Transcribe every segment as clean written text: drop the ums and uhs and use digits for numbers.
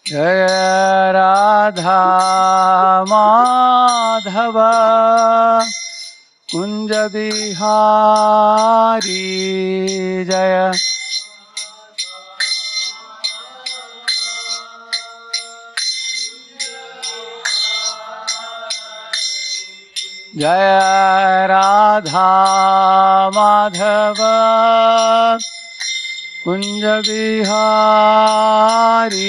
जय राधा माधव कुंज बिहारी जय जय राधा माधव कुंज बिहारी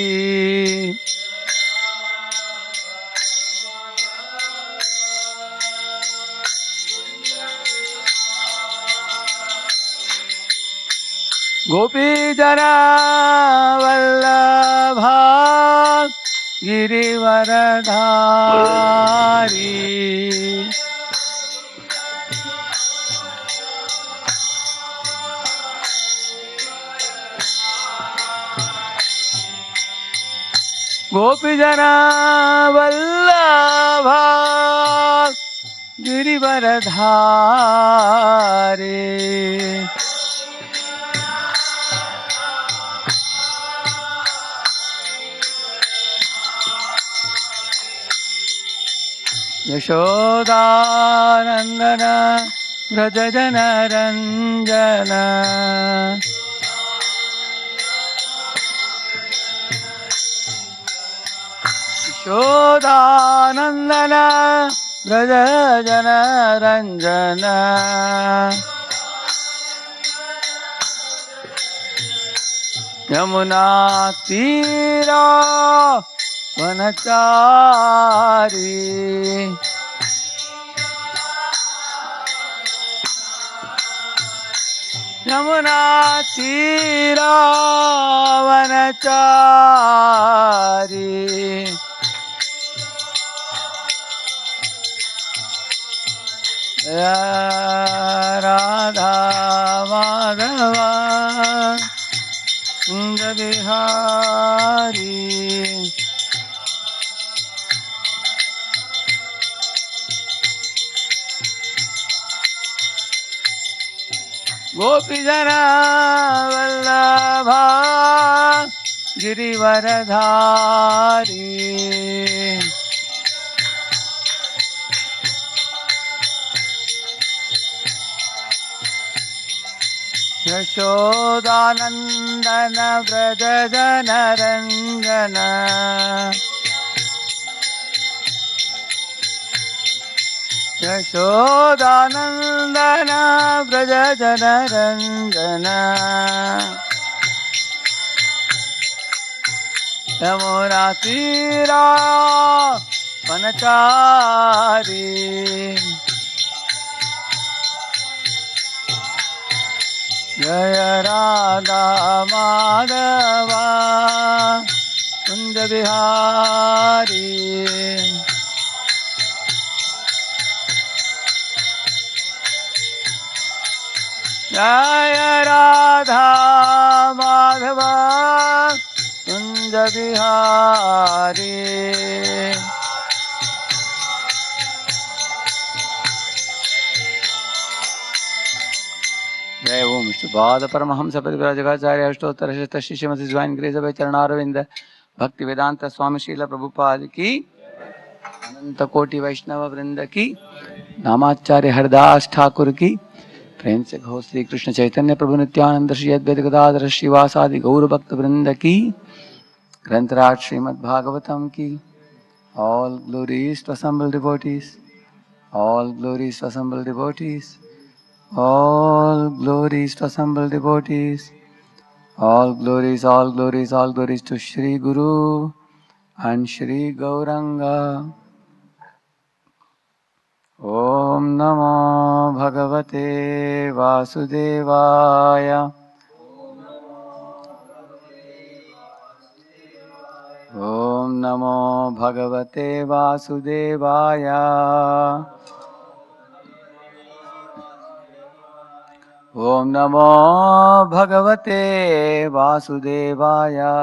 गोपी जना वल्लभा गिरिवरधारी गोपी जना वल्लभा गिरिवरधारी यशोदानंदन व्रज जन रंजन यशोदानंदन व्रज जन रंजन यमुना तीरा वनचारी यमुना तीरा वनचारी राधा माधव कुंज बिहारी गोपी जना वल्लभा गिरिवरधारी यशोदानंदन व्रज जन रंजन यशोदानंदन व्रज जन रंजन यमुना तीरा वनचारी जय राधा माधव कुंज बिहारी जय राधा माधव कुंज बिहारी जय ओम विष्णुपाद परमहंस परिव्राजकाचार्य अष्टोत्तर शत श्रीमती ज्वाइन ग्रेस अभय चरणारविंद भक्ति वेदांत स्वामी शील प्रभुपाद की अनंत कोटि वैष्णव वृंद की नामाचार्य हरदास ठाकुर की प्रेम से कहो श्री कृष्ण चैतन्य प्रभु नित्यानंद श्री अद्वैत गदाधर श्रीवासादि गौर भक्त वृंद की ग्रंथराज श्रीमद् भागवतम की all glories to assembled devotees, all glories to assembled devotees, all glories to assembled devotees, all glories, all glories, all glories to Shri Guru and Shri Gauranga. Om Namo Bhagavate Vasudevaya. Om Namo Bhagavate Vasudevaya. Om Namo Bhagavate Vasudevaya.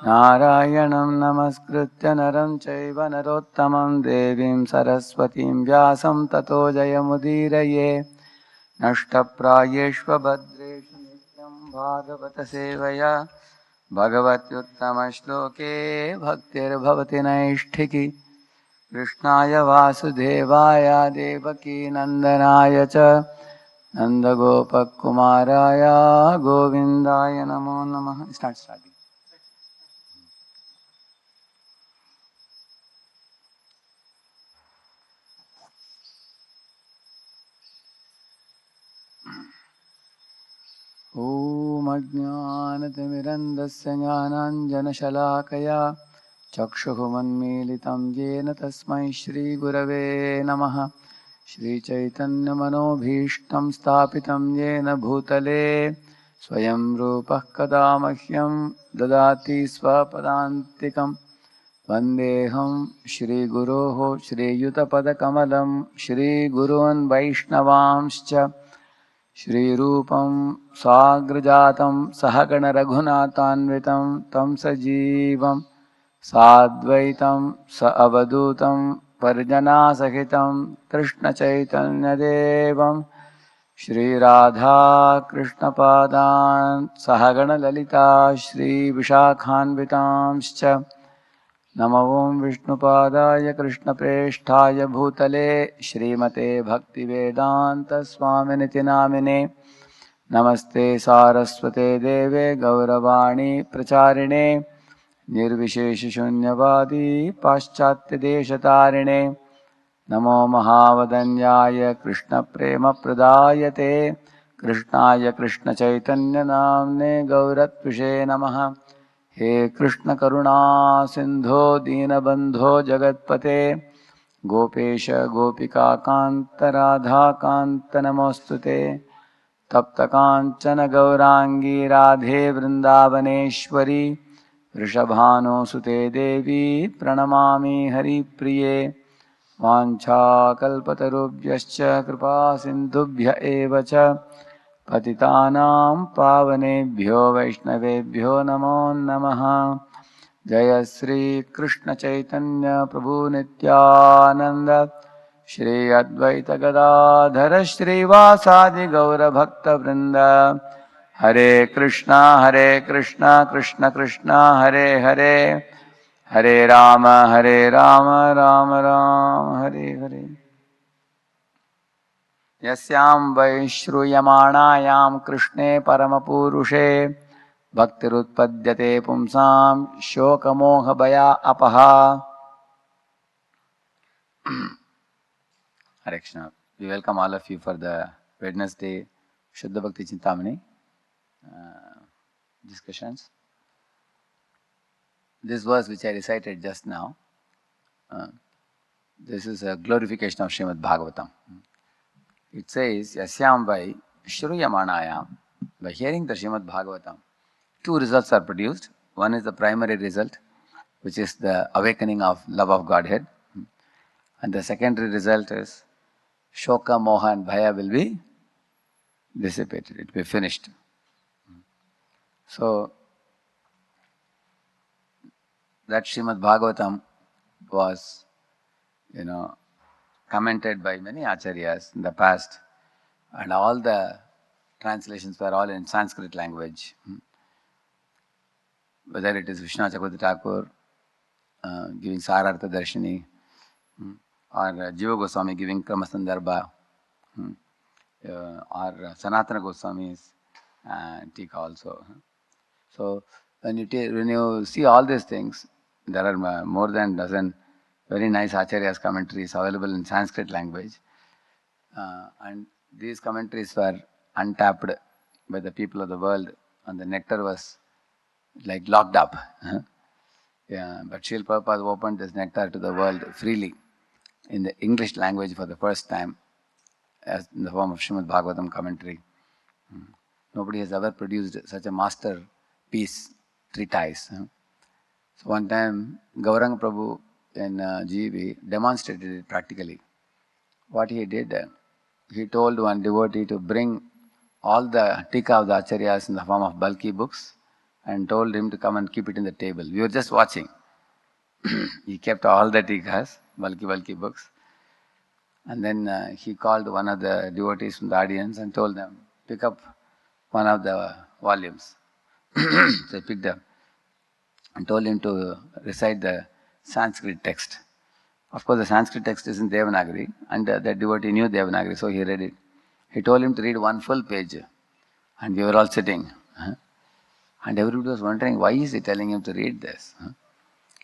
नारायणं नमस्कृत्य नरं चैव नरोत्तमं देवीं सरस्वतीं व्यासं ततो जयमुदीरये नष्टप्रायेष्वभद्रेषु नित्यं भागवतसेवया भगवत्युत्तमश्लोके भक्तिर्भवति नैष्ठिकी कृष्णाय वासुदेवाय देवकीनन्दनाय च नन्दगोपकुमाराय गोविन्दाय नमो नमः स्टार्टिंग ॐ अज्ञानतिमिरन्दस्य ज्ञानाञ्जनशलाकया चक्षुरुन्मीलितं येन तस्मै श्रीगुरवे नमः श्रीचैतन्यमनोभीष्टं स्थापितं येन भूतले स्वयं रूपः कदा मह्यं ददाति स्वपदान्तिकं वन्देऽहं श्रीगुरोः श्रीयुतपदकमलं श्रीगुरून् वैष्णवांश्च श्रीरूपं साग्रजातं सहगणरघुनाथान्वितं तं सजीवं साद्वैतं स अवधूतं परिजनासहितं कृष्णचैतन्यदेवं श्रीराधाकृष्णपादान् सहगणललिता श्रीविशाखान्वितांश्च नमो विष्णुपादाय कृष्णप्रेष्ठाय भूतले श्रीमते भक्तिवेदान्तस्वामिनिति नामिने नमस्ते सारस्वते देवे गौरवाणी प्रचारिणे निर्विशेषशून्यवादी पाश्चात्यदेशतारिणे नमो महावदन्याय कृष्णप्रेमप्रदायते कृष्णाय कृष्णचैतन्यनाम्ने गौरत्विषे नमः हे कृष्ण करुणा सिंधो दीनबंधो जगत्पते गोपेश गोपिका कांत राधा कांत नमोस्तुते तप्त कांचन गौरांगी राधे वृंदावनेश्वरी वृषभानुसुते देवी प्रणमामि हरिप्रिये वाञ्छाकल्पतरुभ्यश्च कृपा सिन्धुभ्य एव च पतितानां पावनेभ्यो वैष्णवेभ्यो नमो नमः जय श्री कृष्ण चैतन्य प्रभु नित्यानंद श्री अद्वैत गदाधर श्रीवासादि गौर भक्त वृंद हरे कृष्णा कृष्ण कृष्णा हरे हरे हरे राम राम राम हरे हरे यस्यां वै श्रूयमाणायां कृष्णे परमपूरुषे भक्तिरुत्पद्यते पुंसां शोकमोहभया अपहा Hare Krishna. We welcome all of you for the Wednesday Shuddha Bhakti Chintamani discussions. This verse which I recited just now, this is a glorification of Srimad Bhagavatam. It says, Yasyam vai Shruyamanayam. By hearing the Srimad Bhagavatam, two results are produced. One is the primary result, which is the awakening of love of Godhead. And the secondary result is Shoka, Moha and Bhaya will be dissipated. It will be finished. So, that Srimad Bhagavatam was, commented by many acharyas in the past, and all the translations were all in Sanskrit language. Whether it is Vishwanath Chakravarti Thakur giving Sarartha Darshini, or Jiva Goswami giving Krama Sandarbha, or Sanatana Goswami's Tika also. So when you see all these things, there are more than a dozen very nice acharyas commentaries available in Sanskrit language, and these commentaries were untapped by the people of the world, and the nectar was like locked up. Yeah, but Srila Prabhupada opened this nectar to the world freely in the English language for the first time, as in the form of Srimad Bhagavatam commentary. Nobody has ever produced such a masterpiece treatise. So one time, Gauranga Prabhu in GV demonstrated it practically. What he did, he told one devotee to bring all the Tika of the Acharyas in the form of bulky books and told him to come and keep it in the table. We were just watching. He kept all the tikas, bulky books. And then he called one of the devotees from the audience and told them, pick up one of the volumes. So he picked up and told him to recite the Sanskrit text. Of course, the Sanskrit text is in Devanagari, and that devotee knew Devanagari, so he read it. He told him to read one full page, and we were all sitting. And everybody was wondering, why is he telling him to read this?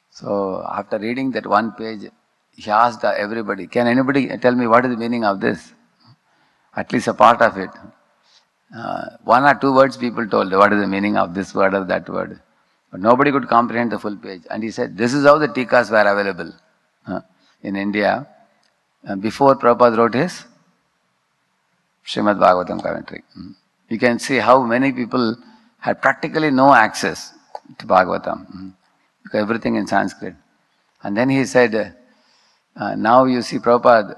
So after reading that one page, he asked everybody, can anybody tell me what is the meaning of this? At least a part of it. One or two words people told, what is the meaning of this word or that word. But nobody could comprehend the full page. And he said, this is how the tikas were available in India before Prabhupada wrote his Srimad Bhagavatam commentary. You can see how many people had practically no access to Bhagavatam. Because everything in Sanskrit. And then he said, now you see Prabhupada,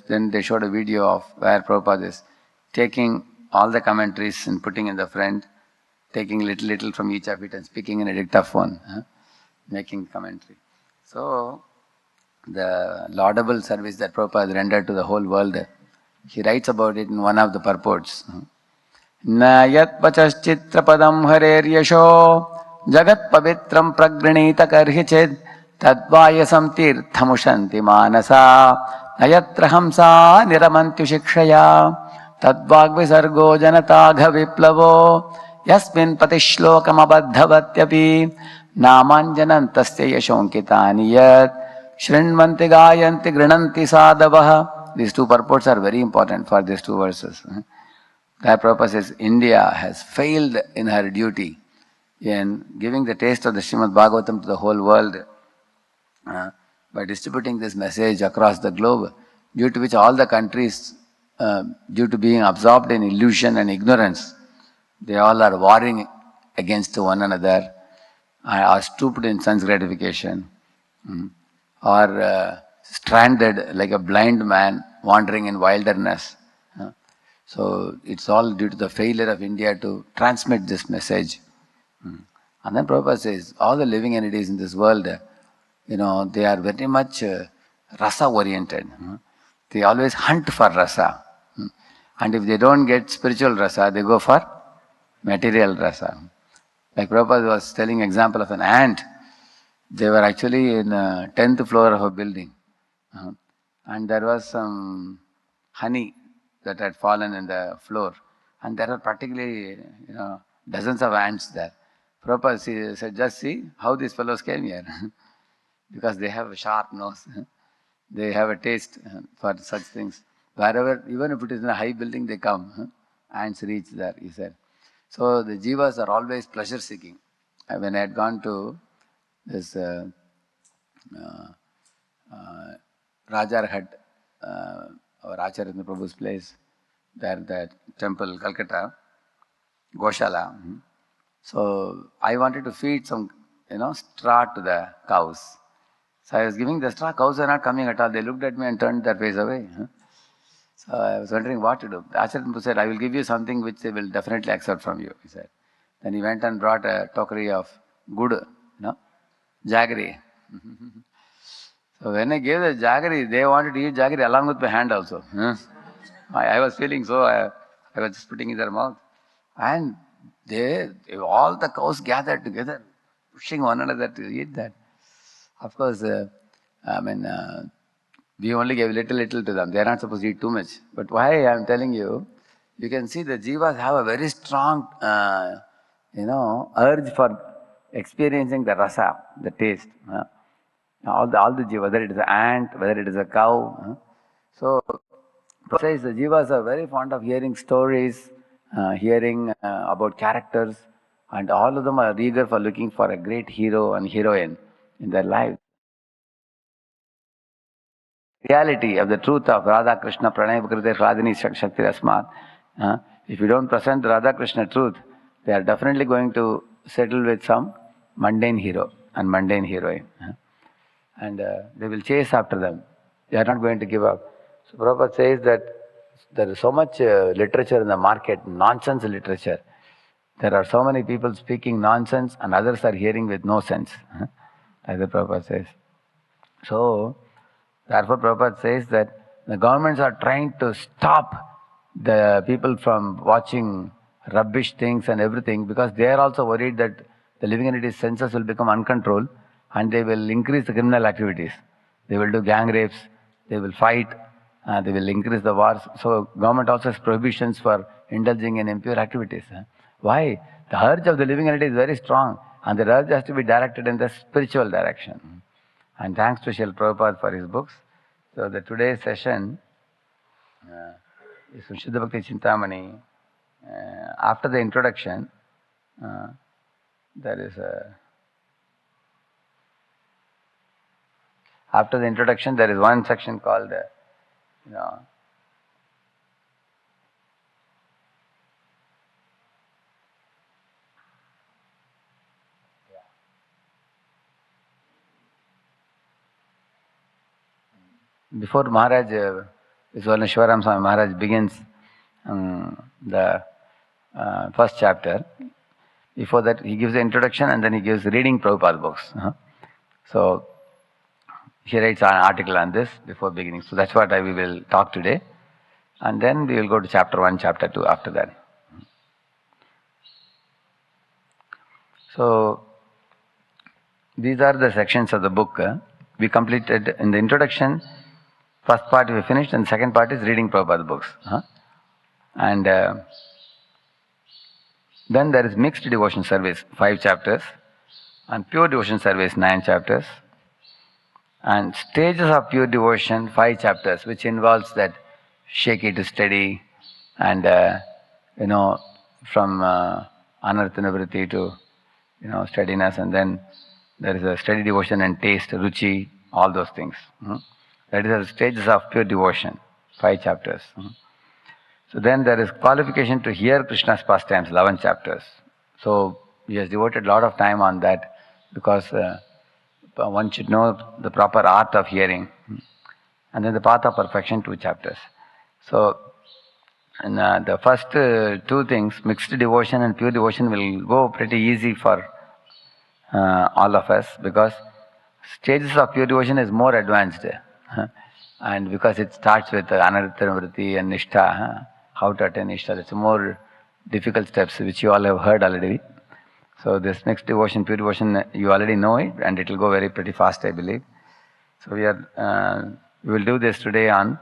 then they showed a video of where Prabhupada is taking all the commentaries and putting in the front, taking little from each of it and speaking in a dictaphone, making commentary. So, the laudable service that Prabhupada rendered to the whole world, he writes about it in one of the purports. Na yat pachaschitra-padam harer-yasho jagat pavitram pragranita karhichid tadvayasam tirthamushanti manasa nayatrahamsa niramantu shikshaya tadvagvisargo janatagha viplavo yasmin patishlokamabadhavatyapi namanjanantasya yashonkitani yat shrinvanti gayanti grinanti sadavaha. These two purports are very important for these two verses. That purpose is India has failed in her duty in giving the taste of the Srimad Bhagavatam to the whole world by distributing this message across the globe, due to which all the countries, due to being absorbed in illusion and ignorance, they all are warring against one another, are stooped in sense gratification, are stranded like a blind man wandering in wilderness. So it's all due to the failure of India to transmit this message. And then Prabhupada says, all the living entities in this world, they are very much rasa oriented. They always hunt for rasa. And if they don't get spiritual rasa, they go for material rasa. Like Prabhupada was telling example of an ant. They were actually in the 10th floor of a building. And there was some honey that had fallen in the floor. And there are practically, dozens of ants there. Prabhupada said, just see how these fellows came here. Because they have a sharp nose. They have a taste for such things. Wherever, even if it is in a high building, they come. Ants reach there, he said. So the jivas are always pleasure seeking. When I had gone to this Rajarhat, our Acharya Prabhu's place, there, that temple, Calcutta, Goshala. So I wanted to feed some, straw to the cows. So I was giving the straw, cows are not coming at all. They looked at me and turned their face away. So I was wondering what to do. The Acharya Prabhu said, I will give you something which they will definitely accept from you, he said. Then he went and brought a tokri of good, jaggery. So when I gave the jaggery, they wanted to eat jaggery along with my hand also. I was feeling so, I was just putting in their mouth. And all the cows gathered together, pushing one another to eat that. Of course, we only gave little to them. They are not supposed to eat too much. But why I am telling you, you can see the jivas have a very strong, urge for experiencing the rasa, the taste. All the jivas, whether it is an ant, whether it is a cow. So, says the jivas are very fond of hearing stories, hearing about characters, and all of them are eager for looking for a great hero and heroine in their lives. Reality of the truth of Radha Krishna Pranay Vikrite Radhini Shakti Rasmat. If you don't present the Radha Krishna truth, they are definitely going to settle with some mundane hero and mundane heroine. And they will chase after them. They are not going to give up. So Prabhupada says that there is so much literature in the market, nonsense literature. There are so many people speaking nonsense and others are hearing with no sense, as the Prabhupada says. So, therefore Prabhupada says that the governments are trying to stop the people from watching rubbish things and everything because they are also worried that the living entities' senses will become uncontrolled and they will increase the criminal activities. They will do gang rapes, they will fight, they will increase the wars. So government also has prohibitions for indulging in impure activities. Why? The urge of the living entity is very strong and the urge has to be directed in the spiritual direction. And thanks to Srila Prabhupada for his books. So the today's session is from Shuddha Bhakti Chintamani. After the introduction, after the introduction there is one section called, before Maharaj, Vishwaneshwaram Swami Maharaj begins the first chapter, before that he gives the introduction and then he gives reading Prabhupada books. So he writes an article on this before beginning. So that's what we will talk today. And then we will go to chapter 1, chapter 2 after that. So these are the sections of the book. We completed in the introduction. First part we finished and second part is reading Prabhupada books. And then there is mixed devotion service, 5 chapters, and pure devotion service, 9 chapters, and stages of pure devotion, 5 chapters, which involves that shaky to steady, and from anartha nivritti to steadiness, and then there is a steady devotion and taste, ruchi, all those things. That is the stages of pure devotion, 5 chapters. So then there is qualification to hear Krishna's pastimes, 11 chapters. So he has devoted a lot of time on that because one should know the proper art of hearing. And then the path of perfection, 2 chapters. So the first 2 things, mixed devotion and pure devotion, will go pretty easy for all of us because stages of pure devotion is more advanced. And because it starts with anartha nivritti and nishtha, how to attain nishtha, that's more difficult steps which you all have heard already. So this mixed devotion, pure devotion, you already know it and it will go pretty fast, I believe. So we will do this today on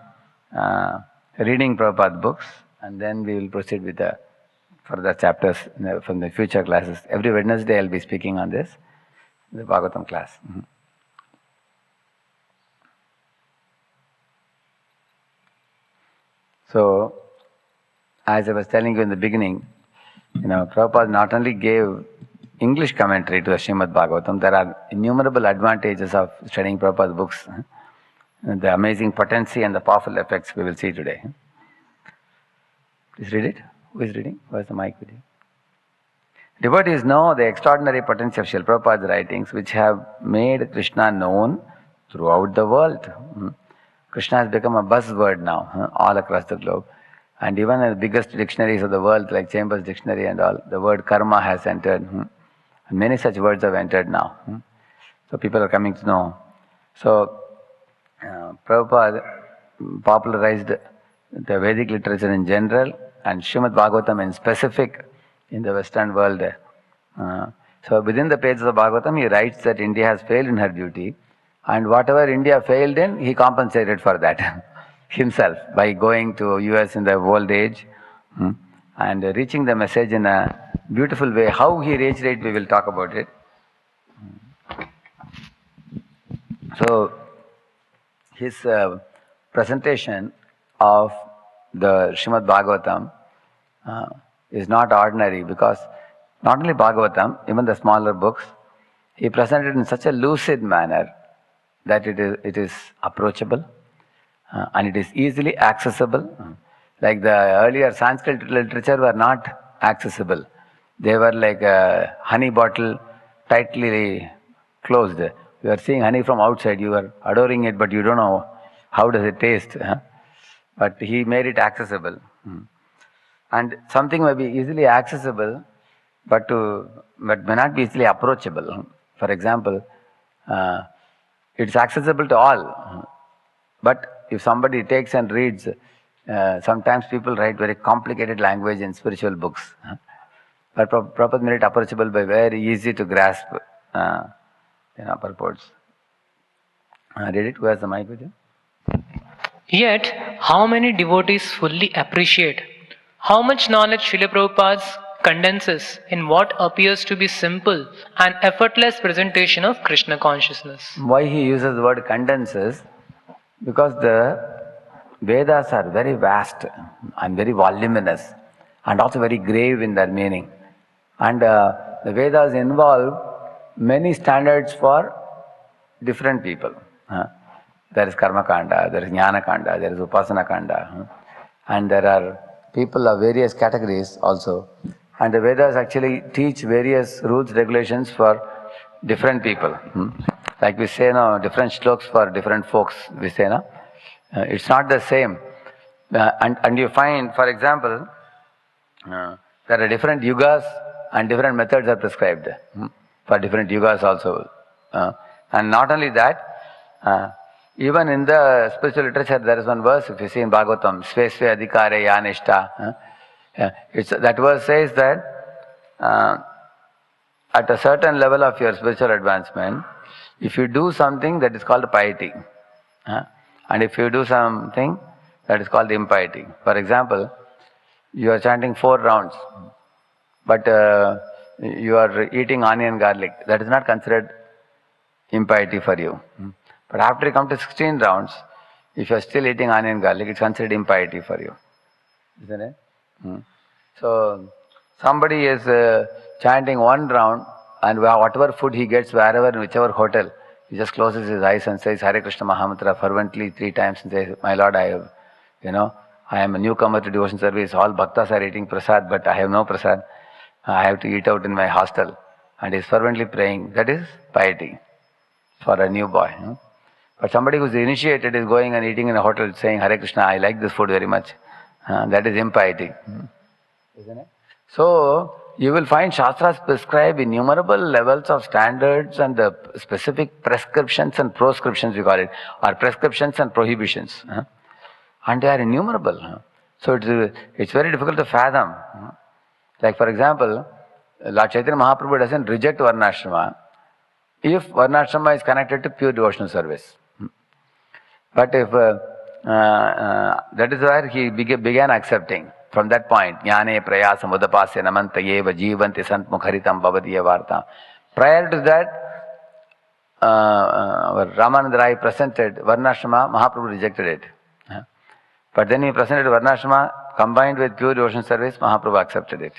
reading Prabhupada books, and then we will proceed with the further chapters from the future classes. Every Wednesday I will be speaking on this, the Bhagavatam class. So, as I was telling you in the beginning, Prabhupada not only gave English commentary to the Srimad Bhagavatam, there are innumerable advantages of studying Prabhupada's books, the amazing potency and the powerful effects we will see today. Please read it. Who is reading? Where's the mic with you? Devotees know the extraordinary potency of Srila Prabhupada's writings, which have made Krishna known throughout the world. Krishna has become a buzzword now, all across the globe. And even in the biggest dictionaries of the world, like Chambers Dictionary and all, the word karma has entered. And many such words have entered now. So people are coming to know. So Prabhupada popularized the Vedic literature in general and Srimad Bhagavatam in specific in the Western world. So within the pages of Bhagavatam, he writes that India has failed in her duty, and whatever India failed in, he compensated for that himself by going to US in the old age and reaching the message in a beautiful way. How he reached it, we will talk about it. So his presentation of the Srimad Bhagavatam is not ordinary, because not only Bhagavatam, even the smaller books, he presented in such a lucid manner that it is approachable and it is easily accessible. Like the earlier Sanskrit literature were not accessible. They were like a honey bottle tightly closed. You are seeing honey from outside, you are adoring it, but you don't know how does it taste. But he made it accessible. And something may be easily accessible, but may not be easily approachable. For example, it's accessible to all. But if somebody takes and reads, sometimes people write very complicated language in spiritual books. But Prabhupada made it approachable by very easy to grasp purports. Read it? Where's the mic with you? Yet, how many devotees fully appreciate how much knowledge Srila Prabhupada condenses in what appears to be simple and effortless presentation of Krishna consciousness? Why he uses the word condenses? Because the Vedas are very vast and very voluminous and also very grave in their meaning. And the Vedas involve many standards for different people. There is Karma Kanda, there is Jnana Kanda, there is Upasana Kanda, and there are people of various categories also. And the Vedas actually teach various rules, regulations for different people. Like we say now, different shloks for different folks, we say now. It's not the same. And you find, for example, there are different yugas and different methods are prescribed for different yugas also. And not only that, even in the spiritual literature, there is one verse, if you see in Bhagavatam, Sve Sve Adhikare Yanishta. That verse says that at a certain level of your spiritual advancement, if you do something, that is called piety. And if you do something, that is called impiety. For example, you are chanting 4 rounds, but you are eating onion garlic. That is not considered impiety for you. But after you come to 16 rounds, if you are still eating onion garlic, it's considered impiety for you. Isn't it? So, somebody is chanting 1 round, and whatever food he gets, wherever, in whichever hotel, he just closes his eyes and says Hare Krishna Mahamantra fervently 3 times and says, my Lord, I am a newcomer to devotion service. All bhaktas are eating prasad, but I have no prasad. I have to eat out in my hostel. And he is fervently praying. That is piety for a new boy. But somebody who is initiated is going and eating in a hotel saying, Hare Krishna, I like this food very much. That is impiety. Isn't it? So, you will find Shastras prescribe innumerable levels of standards and the specific prescriptions and proscriptions, we call it, or prescriptions and prohibitions. And they are innumerable. So, it's very difficult to fathom. Like, for example, Lord Chaitanya Mahaprabhu doesn't reject Varnashrama if Varnashrama is connected to pure devotional service. But if that is where he began accepting. From that point, Jnane Prayasa Mudapasya Namantayeva Jivanti Santmukharitam Bhavadiya Vartam. Prior to that, Ramananda Rai presented Varnashrama, Mahaprabhu rejected it. But then he presented Varnashrama combined with pure devotion service, Mahaprabhu accepted it.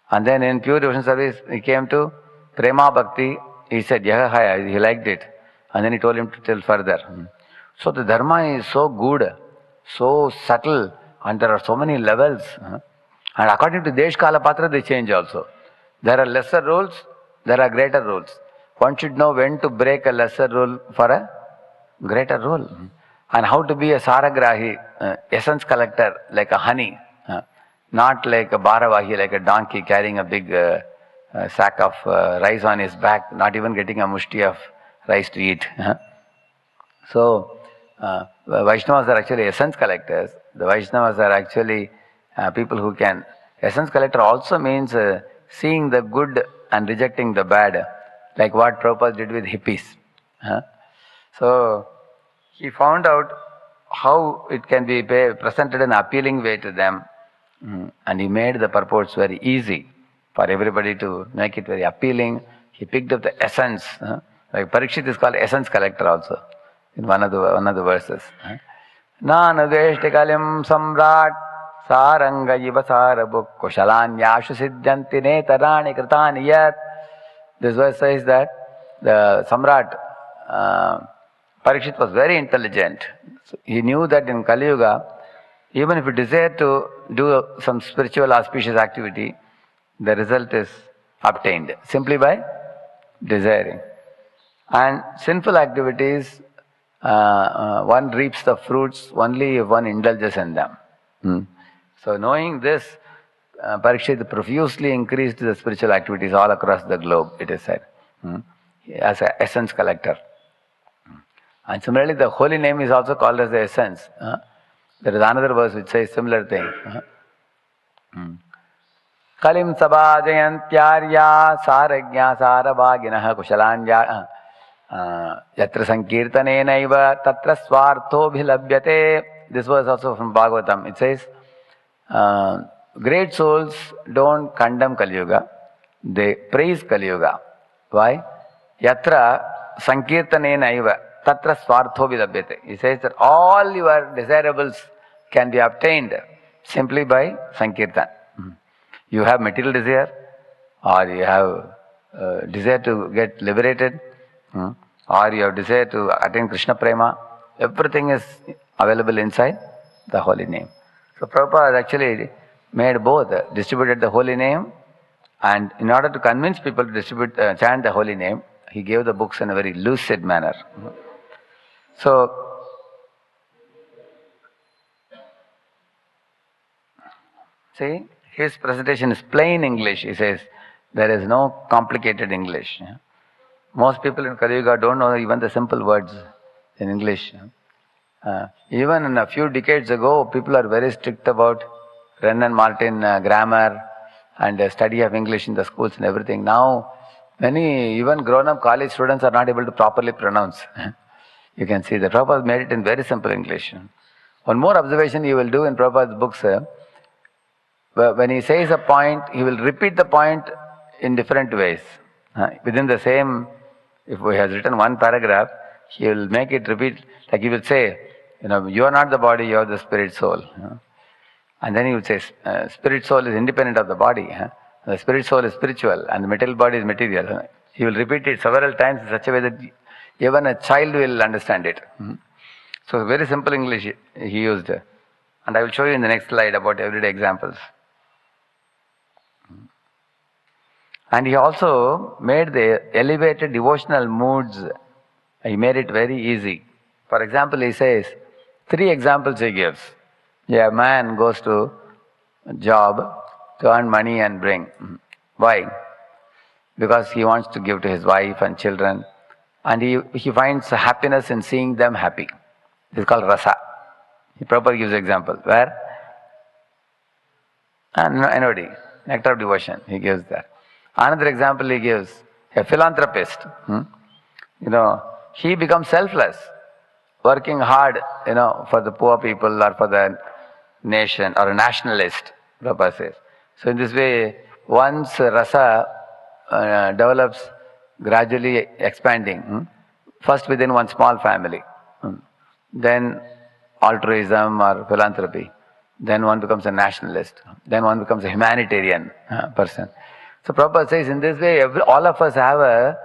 And then in pure devotion service, he came to Prema Bhakti, he said, Yahaya, he liked it. And then he told him to tell further. So the Dharma is so good, so subtle, and there are so many levels. And according to Desh Kala Patra, they change also. There are lesser rules, there are greater rules. One should know when to break a lesser rule for a greater rule. And how to be a Saragrahi, essence collector, like a honey. Not like a Bharavahi, like a donkey carrying a big sack of rice on his back, not even getting a mushti of rice to eat. So, Vaishnavas are actually essence collectors. The Vaishnavas are actually people who can. Essence collector also means seeing the good and rejecting the bad, like what Prabhupada did with hippies. So, he found out how it can be presented in an appealing way to them, and he made the purports very easy for everybody to make it very appealing. He picked up the essence. Like Parikshit is called essence collector also in one of the verses. Nanadveshti samrat saranga yivasara kushalanyashu siddhanti netarani kritani yat. This verse says that the Samrat Parikshit was very intelligent. So he knew that in Kali Yuga, even if you desire to do some spiritual auspicious activity, the result is obtained simply by desiring. And sinful activities, one reaps the fruits only if one indulges in them. So knowing this, Parikshit profusely increased the spiritual activities all across the globe, it is said, as an essence collector. And similarly, the holy name is also called as the essence. There is another verse which says similar thing. Kalim sabhajayantyarya saragya sarabhaginah kushalanya yatra sankirtanenaiva tatra swartho bhilabhyate. This verse also from Bhagavatam. It says, great souls don't condemn Kali Yuga, they praise Kali Yuga. Why? Yatra sankirtanenaiva tatra swartho bhilabhyate. He says that all your desirables can be obtained simply by sankirtan. You have material desire, or you have desire to get liberated, or you have desire to attain Krishna Prema. Everything is available inside the holy name. So Prabhupada has actually made both, distributed the holy name, and in order to convince people to chant the holy name, he gave the books in a very lucid manner. So, see, his presentation is plain English. He says, there is no complicated English. Most people in Kali Yuga don't know even the simple words in English. Even in a few decades ago, people are very strict about Wren and Martin grammar and study of English in the schools and everything. Now, many even grown-up college students are not able to properly pronounce. You can see that Prabhupada made it in very simple English. One more observation you will do in Prabhupada's books, when he says a point, he will repeat the point in different ways. Within the same, if he has written one paragraph, he will make it repeat, like he will say, you are not the body, you are the spirit soul. And then he will say, spirit soul is independent of the body. The spirit soul is spiritual and the material body is material. He will repeat it several times in such a way that even a child will understand it. So very simple English he used. And I will show you in the next slide about everyday examples. And he also made the elevated devotional moods, he made it very easy. For example, he says, 3 examples he gives. A man goes to a job to earn money and bring. Why? Because he wants to give to his wife and children. And he finds happiness in seeing them happy. This is called rasa. He properly gives example. Where? Anodi, nectar of devotion, he gives that. Another example he gives, a philanthropist. He becomes selfless, working hard, for the poor people or for the nation, or a nationalist, Prabhupada says. So in this way, once rasa develops, gradually expanding, first within one small family, then altruism or philanthropy, then one becomes a nationalist, then one becomes a humanitarian person. So Prabhupada says, in this way, all of us have a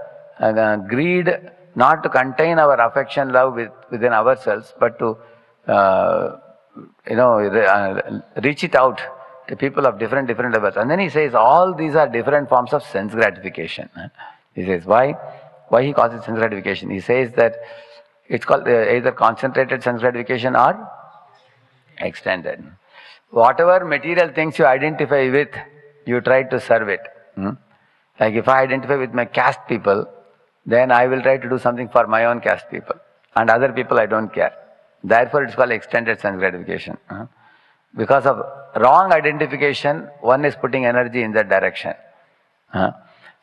greed not to contain our affection, love within ourselves, but to reach it out to people of different levels. And then he says, all these are different forms of sense gratification. He says, why he calls it sense gratification? He says that it's called either concentrated sense gratification or extended. Whatever material things you identify with, you try to serve it. Like if I identify with my caste people, then I will try to do something for my own caste people. And other people I don't care. Therefore it's called extended sense gratification. Because of wrong identification, one is putting energy in that direction.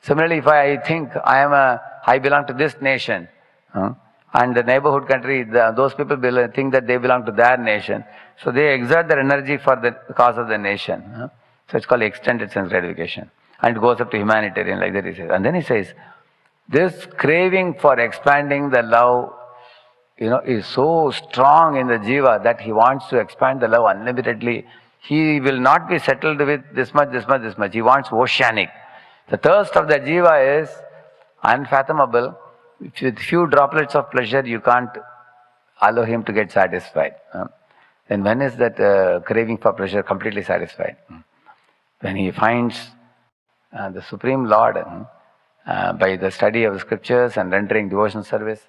Similarly, if I think I belong to this nation, and the neighborhood country, those people think that they belong to their nation, so they exert their energy for the cause of the nation. So it's called extended sense gratification. And it goes up to humanitarian, like that he says. And then he says, this craving for expanding the love, is so strong in the jiva that he wants to expand the love unlimitedly. He will not be settled with this much. He wants oceanic. The thirst of the jiva is unfathomable. With few droplets of pleasure, you can't allow him to get satisfied. Then when is that craving for pleasure completely satisfied? When he finds the Supreme Lord by the study of the scriptures and rendering devotional service,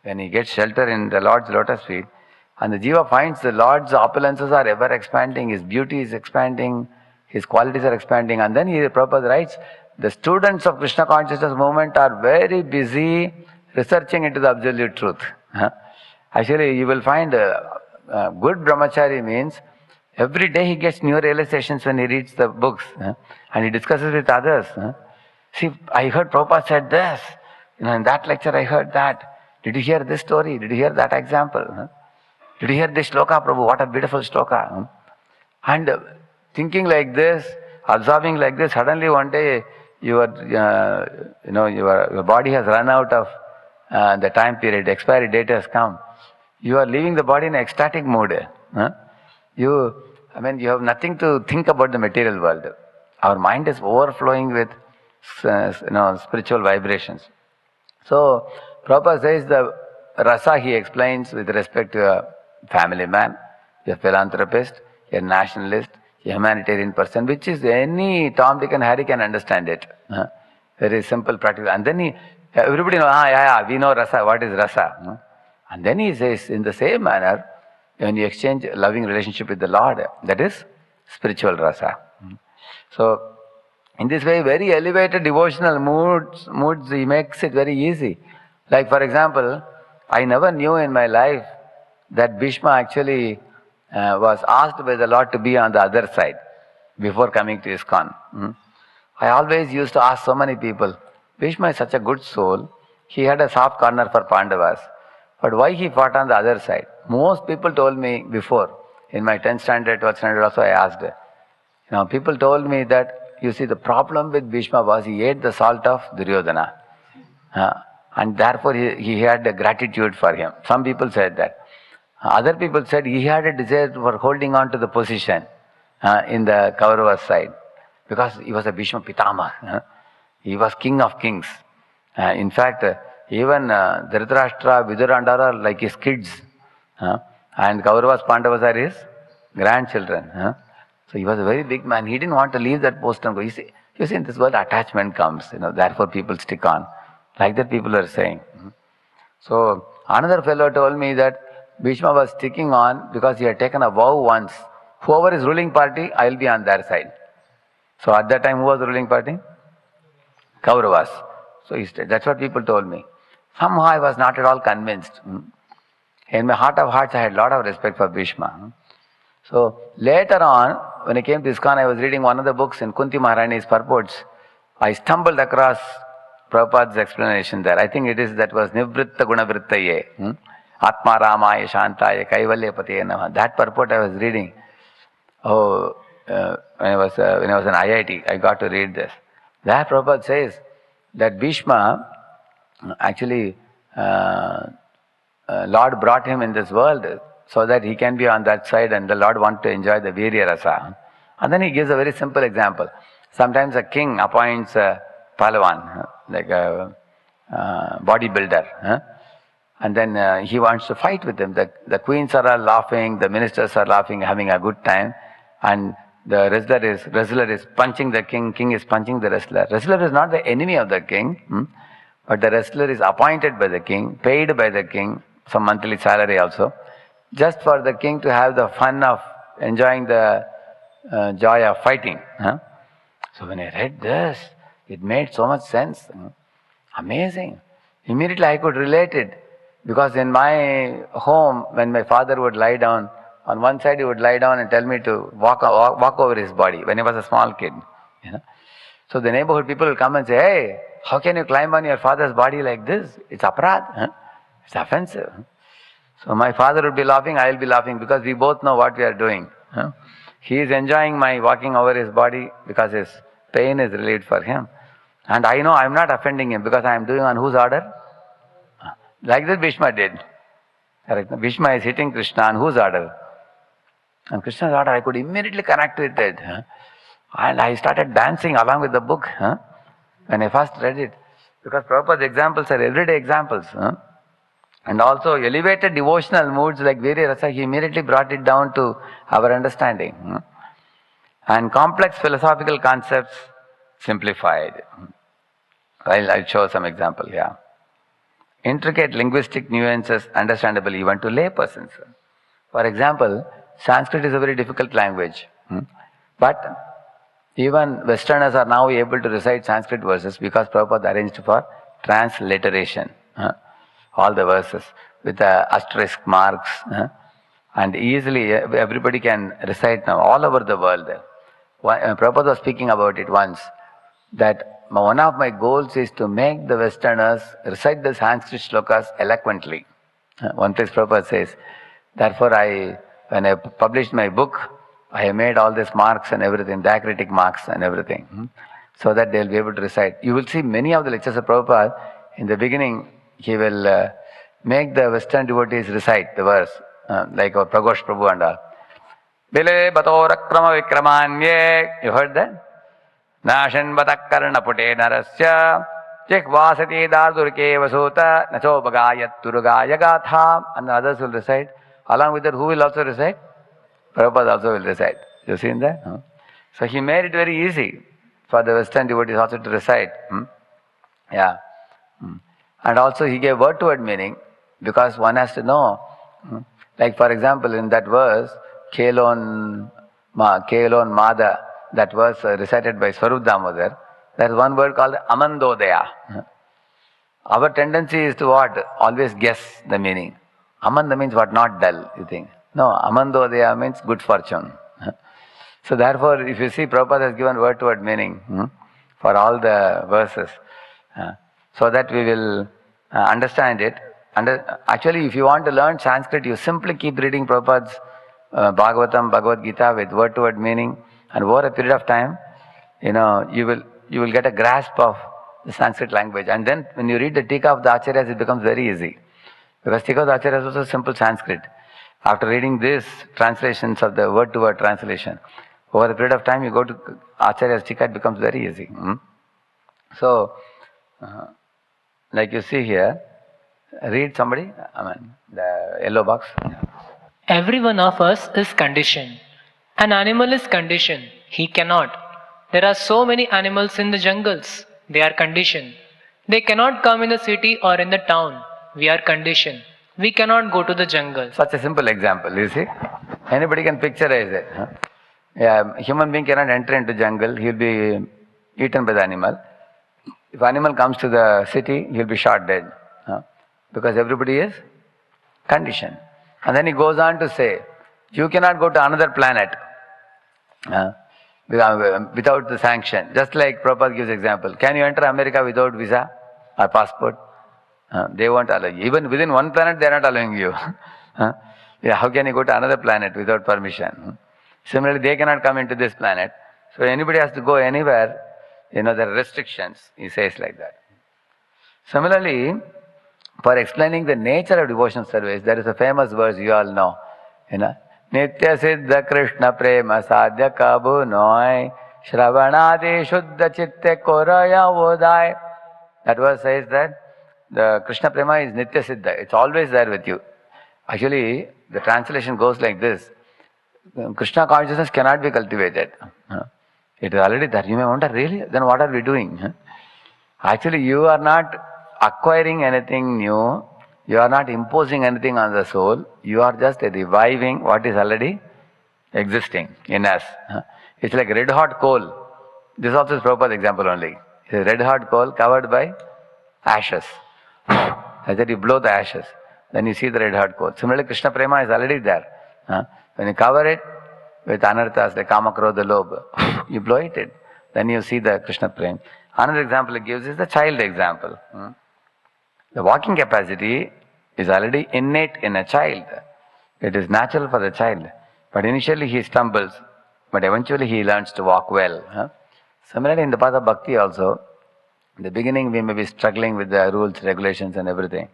when he gets shelter in the Lord's lotus feet, and the jiva finds the Lord's opulences are ever expanding, his beauty is expanding, his qualities are expanding. And then Prabhupada writes, the students of Krishna consciousness movement are very busy researching into the absolute truth. Actually, you will find good brahmachari means every day he gets new realizations when he reads the books and he discusses with others. See, I heard Prabhupada said this. In that lecture I heard that. Did you hear this story? Did you hear that example? Did you hear this shloka, Prabhu? What a beautiful shloka. And thinking like this, absorbing like this, suddenly one day your body has run out of the time period, expiry date has come. You are leaving the body in ecstatic mood. You have nothing to think about the material world. Our mind is overflowing with spiritual vibrations. So Prabhupada says the rasa he explains with respect to a family man, a philanthropist, a nationalist, a humanitarian person, which is any Tom, Dick and Harry can understand it. Very simple, practical. And then everybody knows, we know rasa, what is rasa? And then he says, in the same manner, when you exchange loving relationship with the Lord, that is spiritual rasa. So, in this way, very elevated devotional moods, he makes it very easy. Like for example, I never knew in my life that Bhishma actually was asked by the Lord to be on the other side before coming to ISKCON. I always used to ask so many people, Bhishma is such a good soul, he had a soft corner for Pandavas, but why he fought on the other side? Most people told me before, in my 10th standard, 12th standard also I asked, people told me that, you see, the problem with Bhishma was he ate the salt of Duryodhana. And therefore he had a gratitude for him. Some people said that. Other people said he had a desire for holding on to the position in the Kauravas side. Because he was a Bhishma Pitama. He was king of kings. In fact, even Dhritarashtra, Vidura and all are like his kids. And Kauravas, Pandavas are his grandchildren. So he was a very big man. He didn't want to leave that post and go. You see, in this world attachment comes. Therefore people stick on. Like that people are saying. So another fellow told me that Bhishma was sticking on because he had taken a vow once. Whoever is ruling party, I will be on their side. So at that time, who was the ruling party? Kauravas. So he said, that's what people told me. Somehow I was not at all convinced. In my heart of hearts, I had a lot of respect for Bhishma. So later on, when I came to ISKCON, I was reading one of the books in Kunti Maharani's purports. I stumbled across Prabhupada's explanation there. I think that was Nivritta Gunavrittaye. Atma Ramaya Shantaya Kaivalya Patiye Namah. That purport I was reading. When I was in IIT, I got to read this. There Prabhupada says that Bhishma, actually, Lord brought him in this world so that he can be on that side and the Lord wants to enjoy the Virya Rasa. And then he gives a very simple example. Sometimes a king appoints a Palawan, like a bodybuilder. And then he wants to fight with them. The queens are all laughing, the ministers are laughing, having a good time. And the wrestler is punching the king is punching the wrestler. Wrestler is not the enemy of the king, but the wrestler is appointed by the king, paid by the king, some monthly salary also, just for the king to have the fun of enjoying the joy of fighting. So when I read this, it made so much sense. Amazing. Immediately I could relate it. Because in my home, when my father would lie down, on one side he would lie down and tell me to walk over his body when he was a small kid. So the neighborhood people will come and say, hey, how can you climb on your father's body like this? It's aparad. It's offensive. So my father would be laughing, I will be laughing because we both know what we are doing. He is enjoying my walking over his body because his pain is relieved for him. And I know I am not offending him because I am doing on whose order? Like that Bhishma did. Correct? Bhishma is hitting Krishna on whose order? On Krishna's order. I could immediately connect with it. And I started dancing along with the book when I first read it. Because Prabhupada's examples are everyday examples. And also elevated devotional moods like Virya Rasa, he immediately brought it down to our understanding. And complex philosophical concepts simplified. I'll show some example, Intricate linguistic nuances understandable even to lay persons. For example, Sanskrit is a very difficult language. But Even Westerners are now able to recite Sanskrit verses because Prabhupada arranged for transliteration. All the verses with the asterisk marks. And easily everybody can recite now all over the world. Prabhupada was speaking about it once, that one of my goals is to make the Westerners recite the Sanskrit shlokas eloquently. One place Prabhupada says, therefore when I published my book, I have made all these marks and everything, diacritic marks and everything, so that they'll be able to recite. You will see many of the lectures of Prabhupada, in the beginning, he will make the Western devotees recite the verse, like our Pragosh Prabhu and all. Bile batorakrama vikramanye, you heard that? Nashan batakarna pute narasya, jekvasati dardurke vasota, nacho bagayat turugaya gatha, and the others will recite. Along with that, who will also recite? Prabhupada also will recite. You seen that? So he made it very easy for the Western devotees also to recite. Yeah. And also he gave word-to-word meaning, because one has to know. Like for example, in that verse, Kelon Mada, that verse recited by Swarup Damodar, there is one word called Amandodaya. Our tendency is to what? Always guess the meaning. Amanda means what? Not dull, you think. No, Amandodaya means good fortune. So therefore, if you see, Prabhupada has given word-to-word meaning for all the verses, so that we will understand it. Actually, if you want to learn Sanskrit, you simply keep reading Prabhupada's Bhagavatam, Bhagavad Gita with word-to-word meaning, and over a period of time, you will get a grasp of the Sanskrit language. And then when you read the Tika of the Acharyas, it becomes very easy. Because Tika of the Acharyas is also simple Sanskrit. After reading this translations of the word-to-word translation, over a period of time you go to Acharya's Tika, it becomes very easy. So, like you see here, read somebody, the yellow box. Every one of us is conditioned. An animal is conditioned. He cannot. There are so many animals in the jungles. They are conditioned. They cannot come in the city or in the town. We are conditioned. We cannot go to the jungle. Such a simple example, you see. Anybody can picturize it. Yeah, human being cannot enter into jungle. He will be eaten by the animal. If animal comes to the city, he will be shot dead. Because everybody is conditioned. And then he goes on to say, you cannot go to another planet without the sanction. Just like Prabhupada gives example. Can you enter America without visa or passport? They won't allow you. Even within one planet, they are not allowing you. Yeah, how can you go to another planet without permission? Similarly, they cannot come into this planet. So anybody has to go anywhere, there are restrictions. He says like that. Similarly, for explaining the nature of devotional service, there is a famous verse you all know. Nitya Siddha Krishna Prema Sadhya Kabu Noi Shravanadi Shuddha Chitte Koraya Vodai. That verse says that the Krishna Prema is Nitya Siddha. It's always there with you. Actually, the translation goes like this. Krishna consciousness cannot be cultivated. It is already there. You may wonder, really? Then what are we doing? Actually, you are not acquiring anything new. You are not imposing anything on the soul. You are just reviving what is already existing in us. It's like red hot coal. This also is Prabhupada's example only. It's a red hot coal covered by ashes. As that you blow the ashes, then you see the red hot coal. Similarly, Krishna Prema is already there. When you cover it with anarthas like Kama, Krodha, Lobha, you blow it, then you see the Krishna Prema. Another example it gives is the child example. The walking capacity is already innate in a child. It is natural for the child. But initially he stumbles, but eventually he learns to walk well. Similarly, in the path of bhakti also, in the beginning we may be struggling with the rules, regulations and everything.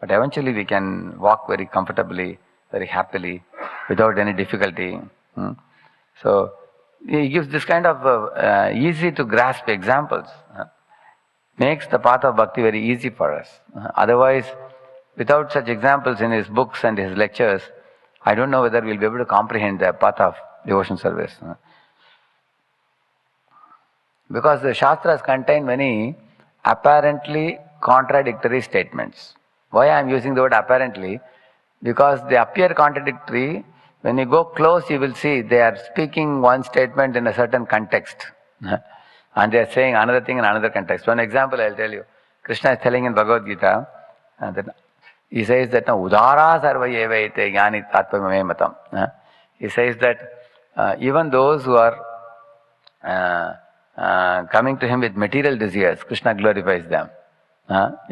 But eventually we can walk very comfortably, very happily, without any difficulty. So he gives this kind of easy to grasp examples. Makes the path of bhakti very easy for us. Otherwise, without such examples in his books and his lectures, I don't know whether we'll be able to comprehend the path of devotion service. Because the Shastras contain many apparently contradictory statements. Why I am using the word apparently? Because they appear contradictory when you go close, you will see they are speaking one statement in a certain context. And they are saying another thing in another context. One example I'll tell you. Krishna is telling in Bhagavad Gita, that he says that Udara sarva evaite jnani tattvame matam. He says that even those who are coming to him with material desires, Krishna glorifies them.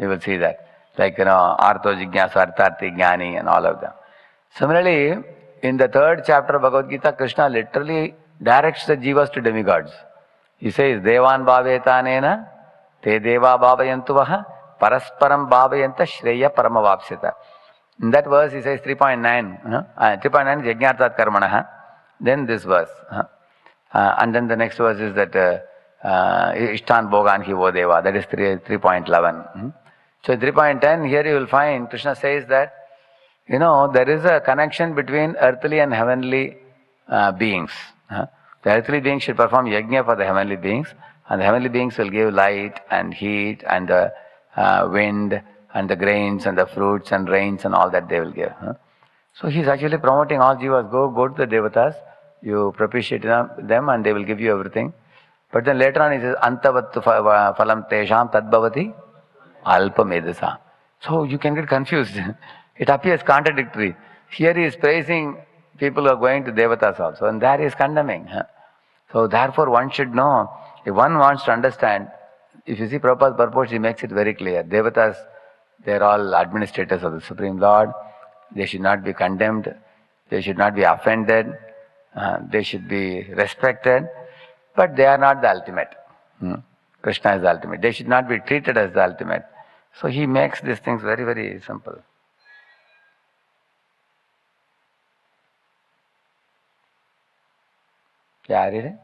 You will see that. Like, Artho Jignasu, Artharthi Jnani and all of them. Similarly, in the 3rd chapter of Bhagavad Gita, Krishna literally directs the jivas to demigods. He says, Devan bhavetanena, te deva bhavayantu vaha, parasparam bhavayanta shreya paramavapsita. In that verse, he says 3.9. 3.9 is Yajnartat Karmanaha. Then this verse. And then the next verse is that Ishtan Bhogan Hivo Deva. That is 3.11. So 3.10, here you will find Krishna says that, there is a connection between earthly and heavenly beings. The earthly beings should perform yajna for the heavenly beings, and the heavenly beings will give light and heat and the wind and the grains and the fruits and rains and all that they will give. So he's actually promoting all jivas. Go to the devatas, you propitiate them and they will give you everything. But then later on he says, Antavattu phalam tesham tadbhavati alpamedasa. So you can get confused. It appears contradictory. Here he is praising people who are going to devatas also, and there he is condemning. So therefore one should know, if one wants to understand, if you see Prabhupada's purport, he makes it very clear. Devatas, they are all administrators of the Supreme Lord. They should not be condemned. They should not be offended. They should be respected. But they are not the ultimate. Krishna is the ultimate. They should not be treated as the ultimate. So he makes these things very, very simple. Yeah, read it.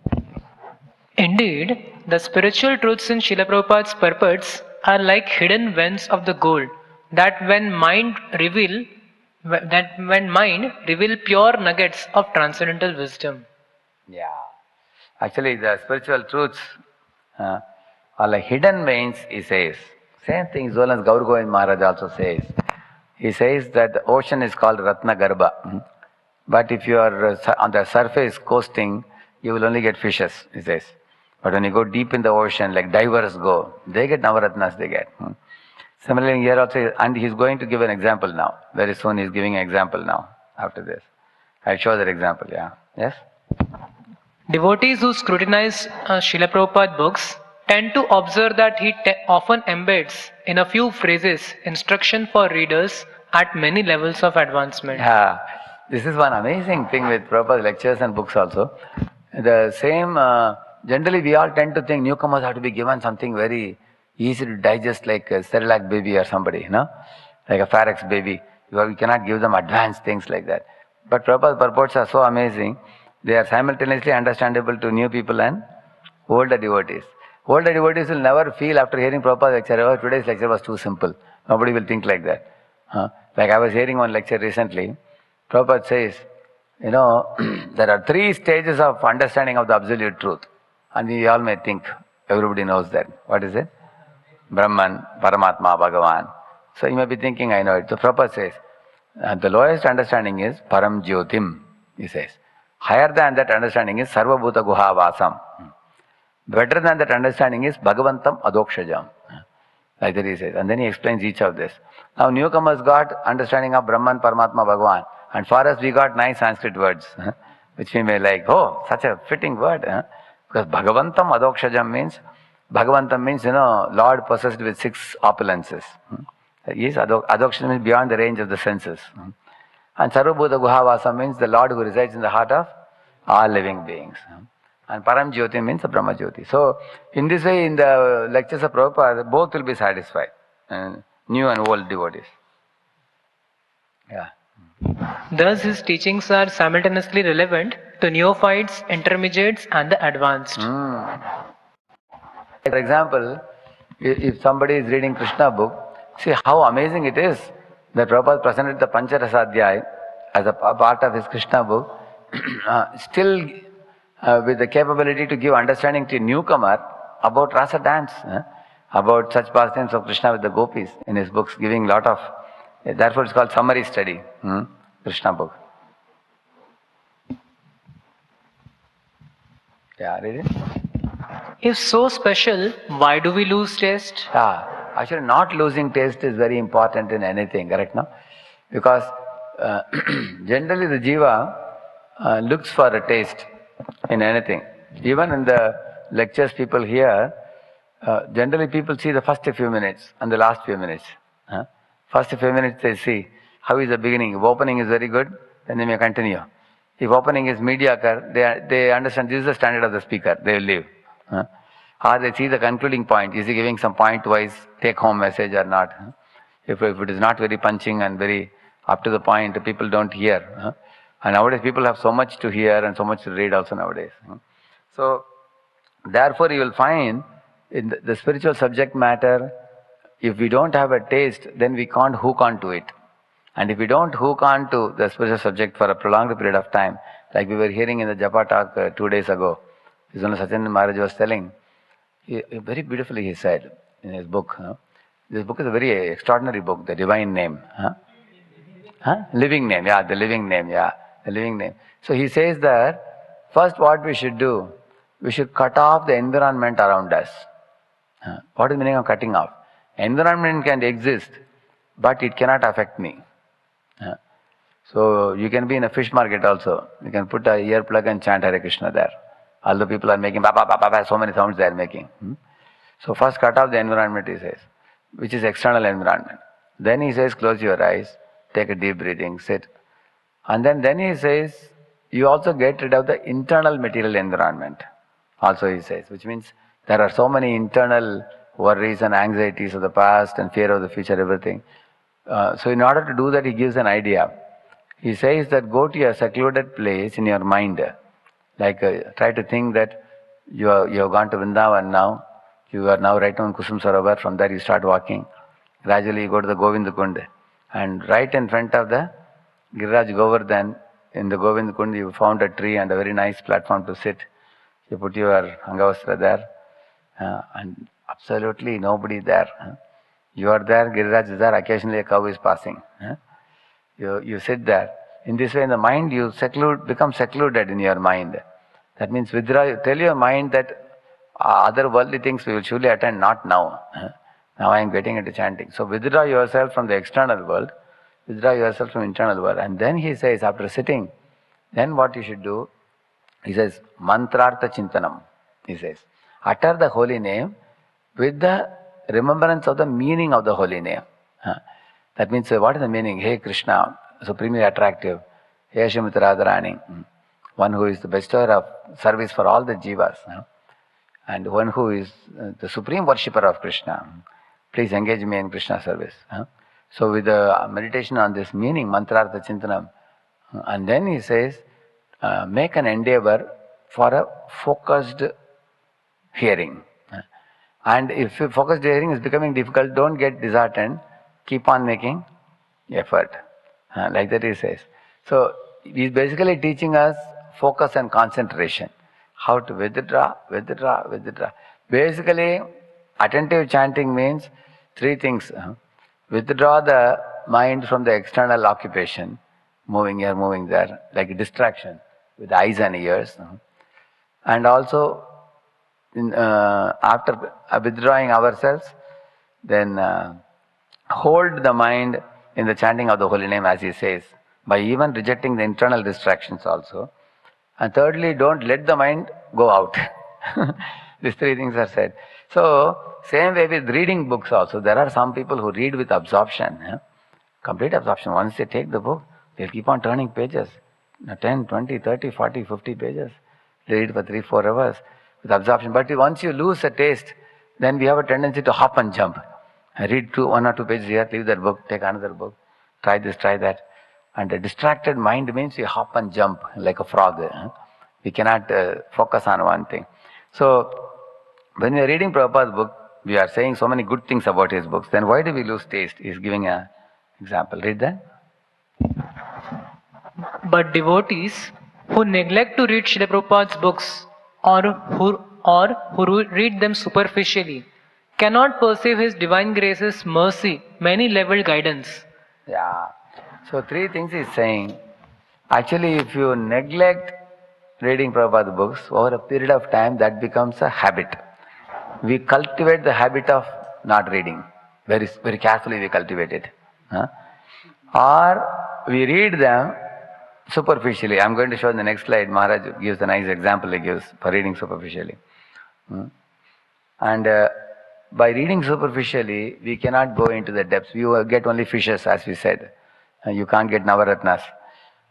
Indeed, the spiritual truths in Srila Prabhupada's purports are like hidden veins of the gold that when mind reveal pure nuggets of transcendental wisdom. Yeah. Actually, the spiritual truths are like hidden veins, he says. Same thing Zolan's Gaur Govind Maharaj also says. He says that the ocean is called Ratna Garbha. But if you are on the surface coasting, you will only get fishes, he says. But when you go deep in the ocean, like divers go, they get Navaratnas, they get. Similarly, here also, and he's going to give an example now. Very soon he's giving an example now, after this. I'll show that example, yeah. Yes? Devotees who scrutinize Srila Prabhupada books tend to observe that he often embeds in a few phrases instruction for readers at many levels of advancement. Yeah, this is one amazing thing with Prabhupada's lectures and books also. The same, generally we all tend to think newcomers have to be given something very easy to digest, like a Cerelac baby or somebody, like a Pharax baby. You cannot give them advanced things like that. But Prabhupada's purports are so amazing, they are simultaneously understandable to new people and older devotees. Older devotees will never feel after hearing Prabhupada's lecture, oh, today's lecture was too simple. Nobody will think like that. Like I was hearing one lecture recently, Prabhupada says, there are 3 stages of understanding of the absolute truth. And we all may think, everybody knows that. What is it? Brahman, Paramatma, Bhagavan. So you may be thinking, I know it. So Prabhupada says, the lowest understanding is Param Jyotim, he says. Higher than that understanding is Sarva Bhuta Guha Vasam. Better than that understanding is Bhagavantam Adokshajam. Like that he says. And then he explains each of this. Now newcomers got understanding of Brahman, Paramatma, Bhagavan. And for us we got 9 Sanskrit words, which we may like, oh, such a fitting word. Because Bhagavantam Adokshajam means, Bhagavantam means, Lord possessed with 6 opulences. Yes, Adokshajam means beyond the range of the senses. And Sarvabhuta Guhavasa means the Lord who resides in the heart of all living beings. And Param Jyoti means the Brahma Jyoti. So, in this way, in the lectures of Prabhupada, both will be satisfied, new and old devotees. Yeah. Thus, his teachings are simultaneously relevant to neophytes, intermediates, and the advanced. For example, if somebody is reading Krishna book, see how amazing it is that Prabhupada presented the Pancharasa Adhyaya as a part of his Krishna book, still with the capability to give understanding to a newcomer about rasa dance, about such pastimes of Krishna with the gopis in his books, giving lot of, therefore it's called summary study, Krishna book. Yeah, read it. If so special, why do we lose taste? Actually, not losing taste is very important in anything, correct? No? Because generally the jiva looks for a taste in anything. Even in the lectures people hear, generally people see the first few minutes and the last few minutes. First few minutes they see how is the beginning. If opening is very good, then they may continue. If opening is mediocre, they understand this is the standard of the speaker, they will leave. Or they see the concluding point, is he giving some point-wise take-home message or not? If it is not very punching and very up to the point, people don't hear. And nowadays people have so much to hear and so much to read also nowadays. So, therefore you will find in the spiritual subject matter, if we don't have a taste, then we can't hook on to it. And if we don't hook on to the spiritual subject for a prolonged period of time, like we were hearing in the Japa talk 2 days ago, this one Satyananda Maharaj was telling, very beautifully he said in his book. This book is a very extraordinary book, The Divine Name. Living Name, the living name, the living name. So he says that first what we should do, we should cut off the environment around us. What is the meaning of cutting off? Environment can exist, but it cannot affect me. So you can be in a fish market also. You can put a earplug and chant Hare Krishna there. Although people are making ba ba ba ba ba, so many sounds they are making. So first cut off the environment, he says, which is external environment. Then he says, close your eyes, take a deep breathing, sit. And then he says, you also get rid of the internal material environment. Also he says, which means there are so many internal worries and anxieties of the past and fear of the future, everything. So in order to do that, he gives an idea. He says that go to a secluded place in your mind. Like try to think that you have gone to Vrindavan now. You are now right now in Kusum Sarovar. From there you start walking. Gradually you go to the Govind Kund. And right in front of the Giriraj Govardhan, in the Govind Kund, you found a tree and a very nice platform to sit. You put your Angavastra there. And absolutely nobody there. You are there, Giriraj is there, occasionally a cow is passing. You sit there. In this way, in the mind, you become secluded in your mind. That means withdraw, tell your mind that other worldly things we will surely attend, not now. Now I am getting into chanting. So withdraw yourself from the external world, withdraw yourself from internal world. And then he says, after sitting, then what you should do, he says, mantrartha chintanam, he says. Utter the holy name with the remembrance of the meaning of the holy name. That means, what is the meaning? Hey Krishna, supremely attractive. Hey Srimati Radharani, one who is the bestower of service for all the jivas. And one who is the supreme worshipper of Krishna. Please engage me in Krishna service. So with the meditation on this meaning, mantrartha chintanam, and then he says, make an endeavor for a focused hearing. And if focused hearing is becoming difficult, don't get disheartened. Keep on making effort. Like that he says. So he's basically teaching us focus and concentration. How to withdraw. Basically, attentive chanting means three things. Withdraw the mind from the external occupation, moving here, moving there, like a distraction with eyes and ears. And also, after withdrawing ourselves, then hold the mind in the chanting of the holy name, as he says, by even rejecting the internal distractions also. And thirdly, don't let the mind go out. These three things are said. So, same way with reading books also. There are some people who read with absorption. Complete absorption. Once they take the book, they'll keep on turning pages. 10, 20, 30, 40, 50 pages. They read for 3-4 hours with absorption. But once you lose a taste, then we have a tendency to hop and jump. I read 1 or 2 pages here, leave that book, take another book, try this, try that. And a distracted mind means we hop and jump like a frog. We cannot focus on one thing. So, when we are reading Prabhupada's book, we are saying so many good things about his books. Then why do we lose taste? He is giving an example. Read that. But devotees who neglect to read Srila Prabhupada's books or who read them superficially cannot perceive his divine grace's mercy, many-leveled guidance. Yeah. So 3 things he's saying. Actually, if you neglect reading Prabhupada books, over a period of time that becomes a habit. We cultivate the habit of not reading. Very, very carefully we cultivate it. Huh? Or we read them superficially. I'm going to show in the next slide. Maharaj gives a nice example he gives for reading superficially. And by reading superficially, we cannot go into the depths. We will get only fishes, as we said. You can't get Navaratnas.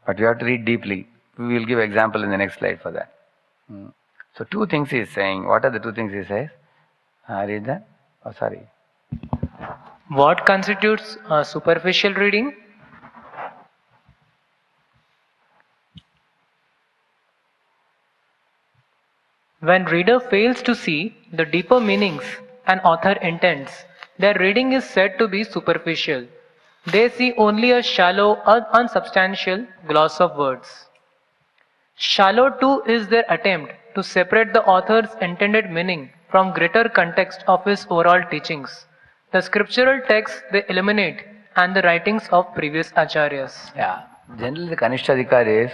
But we have to read deeply. We will give example in the next slide for that. So two things he is saying. What are the two things he says? Read that. Oh, sorry. What constitutes superficial reading? When reader fails to see the deeper meanings an author intends, their reading is said to be superficial. They see only a shallow or unsubstantial gloss of words. Shallow too is their attempt to separate the author's intended meaning from greater context of his overall teachings. The scriptural texts they eliminate and the writings of previous acharyas. Yeah. Generally the Kanishtadhikaris,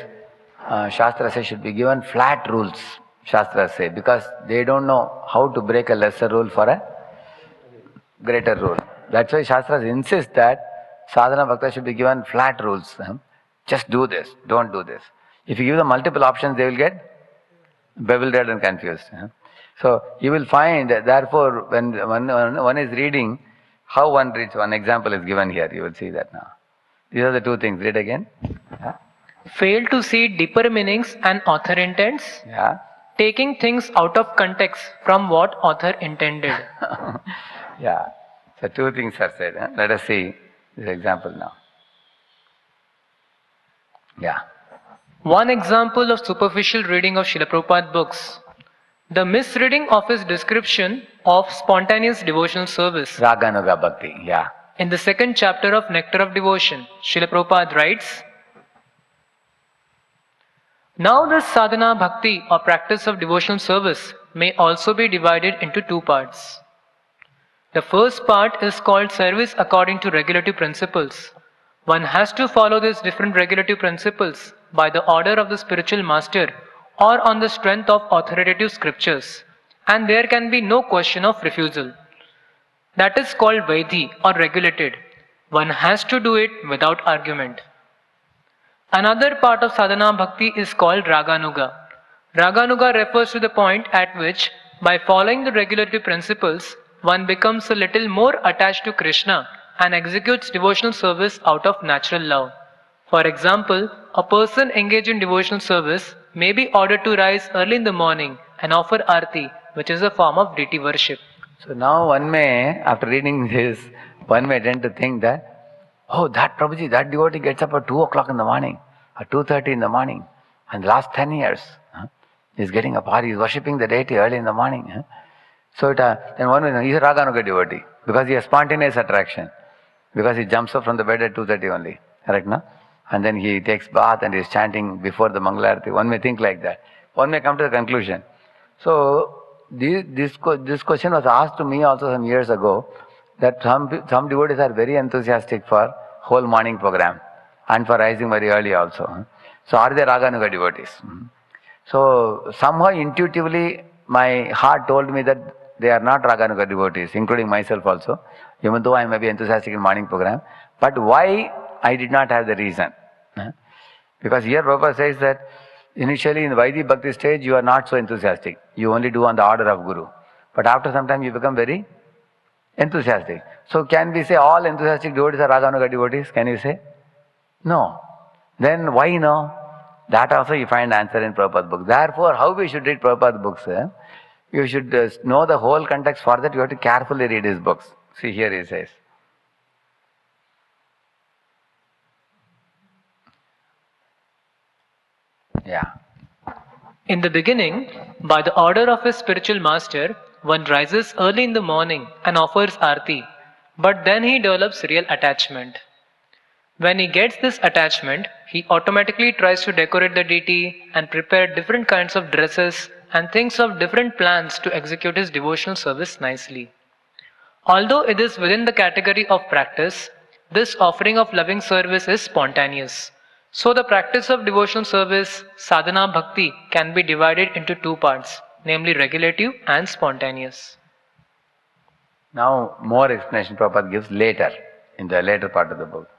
Shastra says, should be given flat rules. Shastra say, because they don't know how to break a lesser rule for a greater rule. That's why Shastras insist that sadhana bhakta should be given flat rules. Just do this, don't do this. If you give them multiple options, they will get bewildered and confused. So you will find that therefore when one is reading, how one reads, one example is given here, you will see that now. These are the two things. Read again. Fail to see deeper meanings an author intends. Yeah. Taking things out of context from what author intended. Yeah. So two things are said. Let us see this example now. Yeah. One example of superficial reading of Srila Prabhupada books. The misreading of his description of spontaneous devotional service. Raganuga Bhakti. Yeah. In the second chapter of Nectar of Devotion, Srila Prabhupada writes, now this sadhana bhakti or practice of devotional service may also be divided into two parts. The first part is called service according to regulative principles. One has to follow these different regulative principles by the order of the spiritual master or on the strength of authoritative scriptures, and there can be no question of refusal. That is called Vaidhi or regulated. One has to do it without argument. Another part of sadhana bhakti is called Raganuga. Raganuga refers to the point at which, by following the regulative principles, one becomes a little more attached to Krishna and executes devotional service out of natural love. For example, a person engaged in devotional service may be ordered to rise early in the morning and offer arti, which is a form of deity worship. So now one may, after reading this, one may tend to think that, oh, that Prabhuji, that devotee gets up at 2 o'clock in the morning, at 2:30 in the morning, and the last 10 years, he's getting up, or he's worshipping the deity early in the morning. So then one will, he's a Raganuga devotee, because he has spontaneous attraction, because he jumps up from the bed at 2:30 only, correct, no? And then he takes bath and is chanting before the Mangalarati. One may think like that. One may come to the conclusion. So this question was asked to me also some years ago, that some devotees are very enthusiastic for whole morning program and for rising very early also. So are they Raganuga devotees? So somehow intuitively my heart told me that they are not Raganuga devotees, including myself also, even though I may be enthusiastic in morning program. But why I did not have the reason? Because here Prabhupada says that initially in the Vaidhi Bhakti stage you are not so enthusiastic. You only do on the order of Guru. But after some time you become very enthusiastic. So can we say all enthusiastic devotees are Raganuga devotees? Can you say? No. Then why no? That also you find answer in Prabhupada book. Therefore, how we should read Prabhupada books? You should know the whole context. For that you have to carefully read his books. See here he says. Yeah. In the beginning, by the order of his spiritual master, one rises early in the morning and offers arti, but then he develops real attachment. When he gets this attachment, he automatically tries to decorate the deity and prepare different kinds of dresses and thinks of different plans to execute his devotional service nicely. Although it is within the category of practice, this offering of loving service is spontaneous. So the practice of devotional service, sadhana bhakti, can be divided into two parts, namely regulative and spontaneous. Now more explanation Prabhupada gives later, in the later part of the book.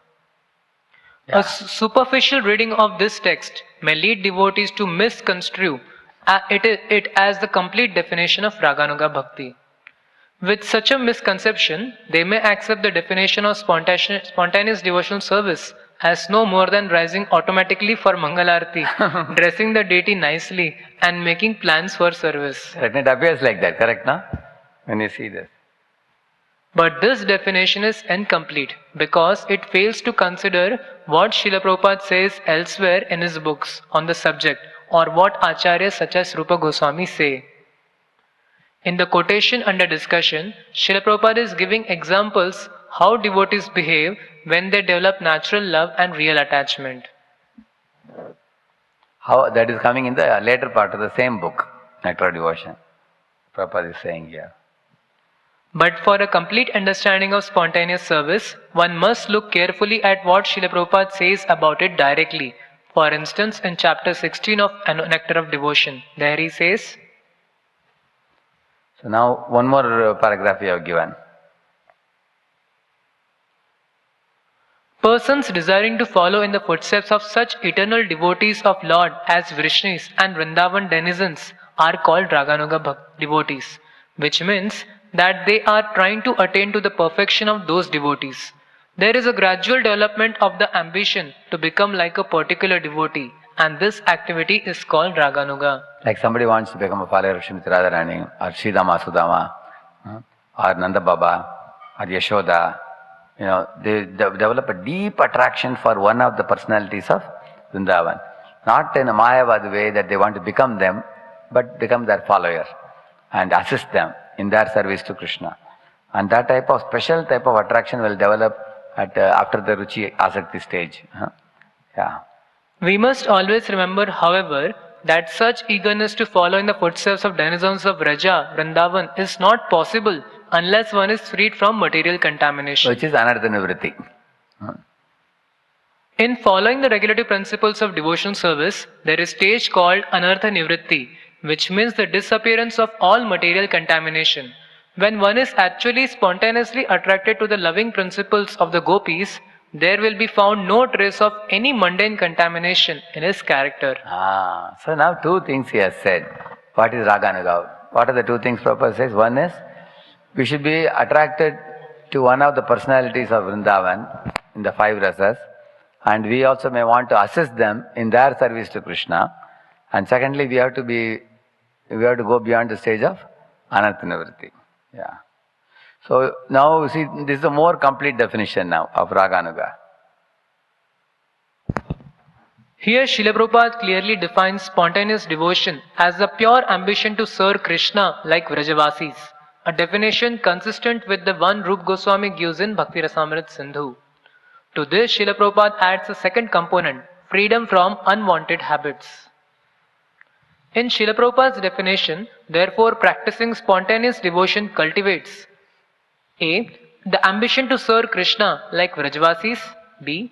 A superficial reading of this text may lead devotees to misconstrue it as the complete definition of Raganuga Bhakti. With such a misconception, they may accept the definition of spontaneous devotional service as no more than rising automatically for Mangalarti, dressing the deity nicely, and making plans for service. Correct. It appears like that, correct, no? When you see this. But this definition is incomplete because it fails to consider what Srila Prabhupada says elsewhere in his books on the subject or what acharyas such as Rupa Goswami say. In the quotation under discussion, Srila Prabhupada is giving examples how devotees behave when they develop natural love and real attachment. How that is coming in the later part of the same book, Nectar of Devotion. Prabhupada is saying here. But for a complete understanding of spontaneous service, one must look carefully at what Srila Prabhupada says about it directly. For instance, in chapter 16 of Nectar of Devotion, there he says, So now one more paragraph you have given. persons desiring to follow in the footsteps of such eternal devotees of Lord as Vrishnis and Vrindavan denizens are called Raganuga devotees, which means that they are trying to attain to the perfection of those devotees. There is a gradual development of the ambition to become like a particular devotee, and this activity is called Raganuga. Like somebody wants to become a follower of Srimati Radharani, or Sridama Sudama, or Nanda Baba, or Yashoda. They develop a deep attraction for one of the personalities of Vrindavan. Not in a Mayavad way that they want to become them, but become their follower and assist them in their service to Krishna. And that type of special type of attraction will develop after the Ruchi Asakti stage. Yeah. We must always remember, however, that such eagerness to follow in the footsteps of denizens of Vraja, Vrindavan is not possible unless one is freed from material contamination. Which is Anartha Nivritti. In following the regulative principles of devotional service, there is stage called Anartha Nivritti, which means the disappearance of all material contamination. When one is actually spontaneously attracted to the loving principles of the gopis, there will be found no trace of any mundane contamination in his character. So now two things he has said. What is Raganuga? What are the two things Prabhupada says? One is, we should be attracted to one of the personalities of Vrindavan in the five rasas, and we also may want to assist them in their service to Krishna. And secondly, we have to go beyond the stage of Anartha Nivritti. Yeah. So now see, this is a more complete definition now of Raganuga. Here Srila Prabhupada clearly defines spontaneous devotion as the pure ambition to serve Krishna like Vrajavasis, a definition consistent with the one Rupa Goswami gives in Bhakti Rasamrita Sindhu. To this, Srila Prabhupada adds a second component, freedom from unwanted habits. In Srila Prabhupada's definition, therefore, practicing spontaneous devotion cultivates A. The ambition to serve Krishna like Vrajavasis. B.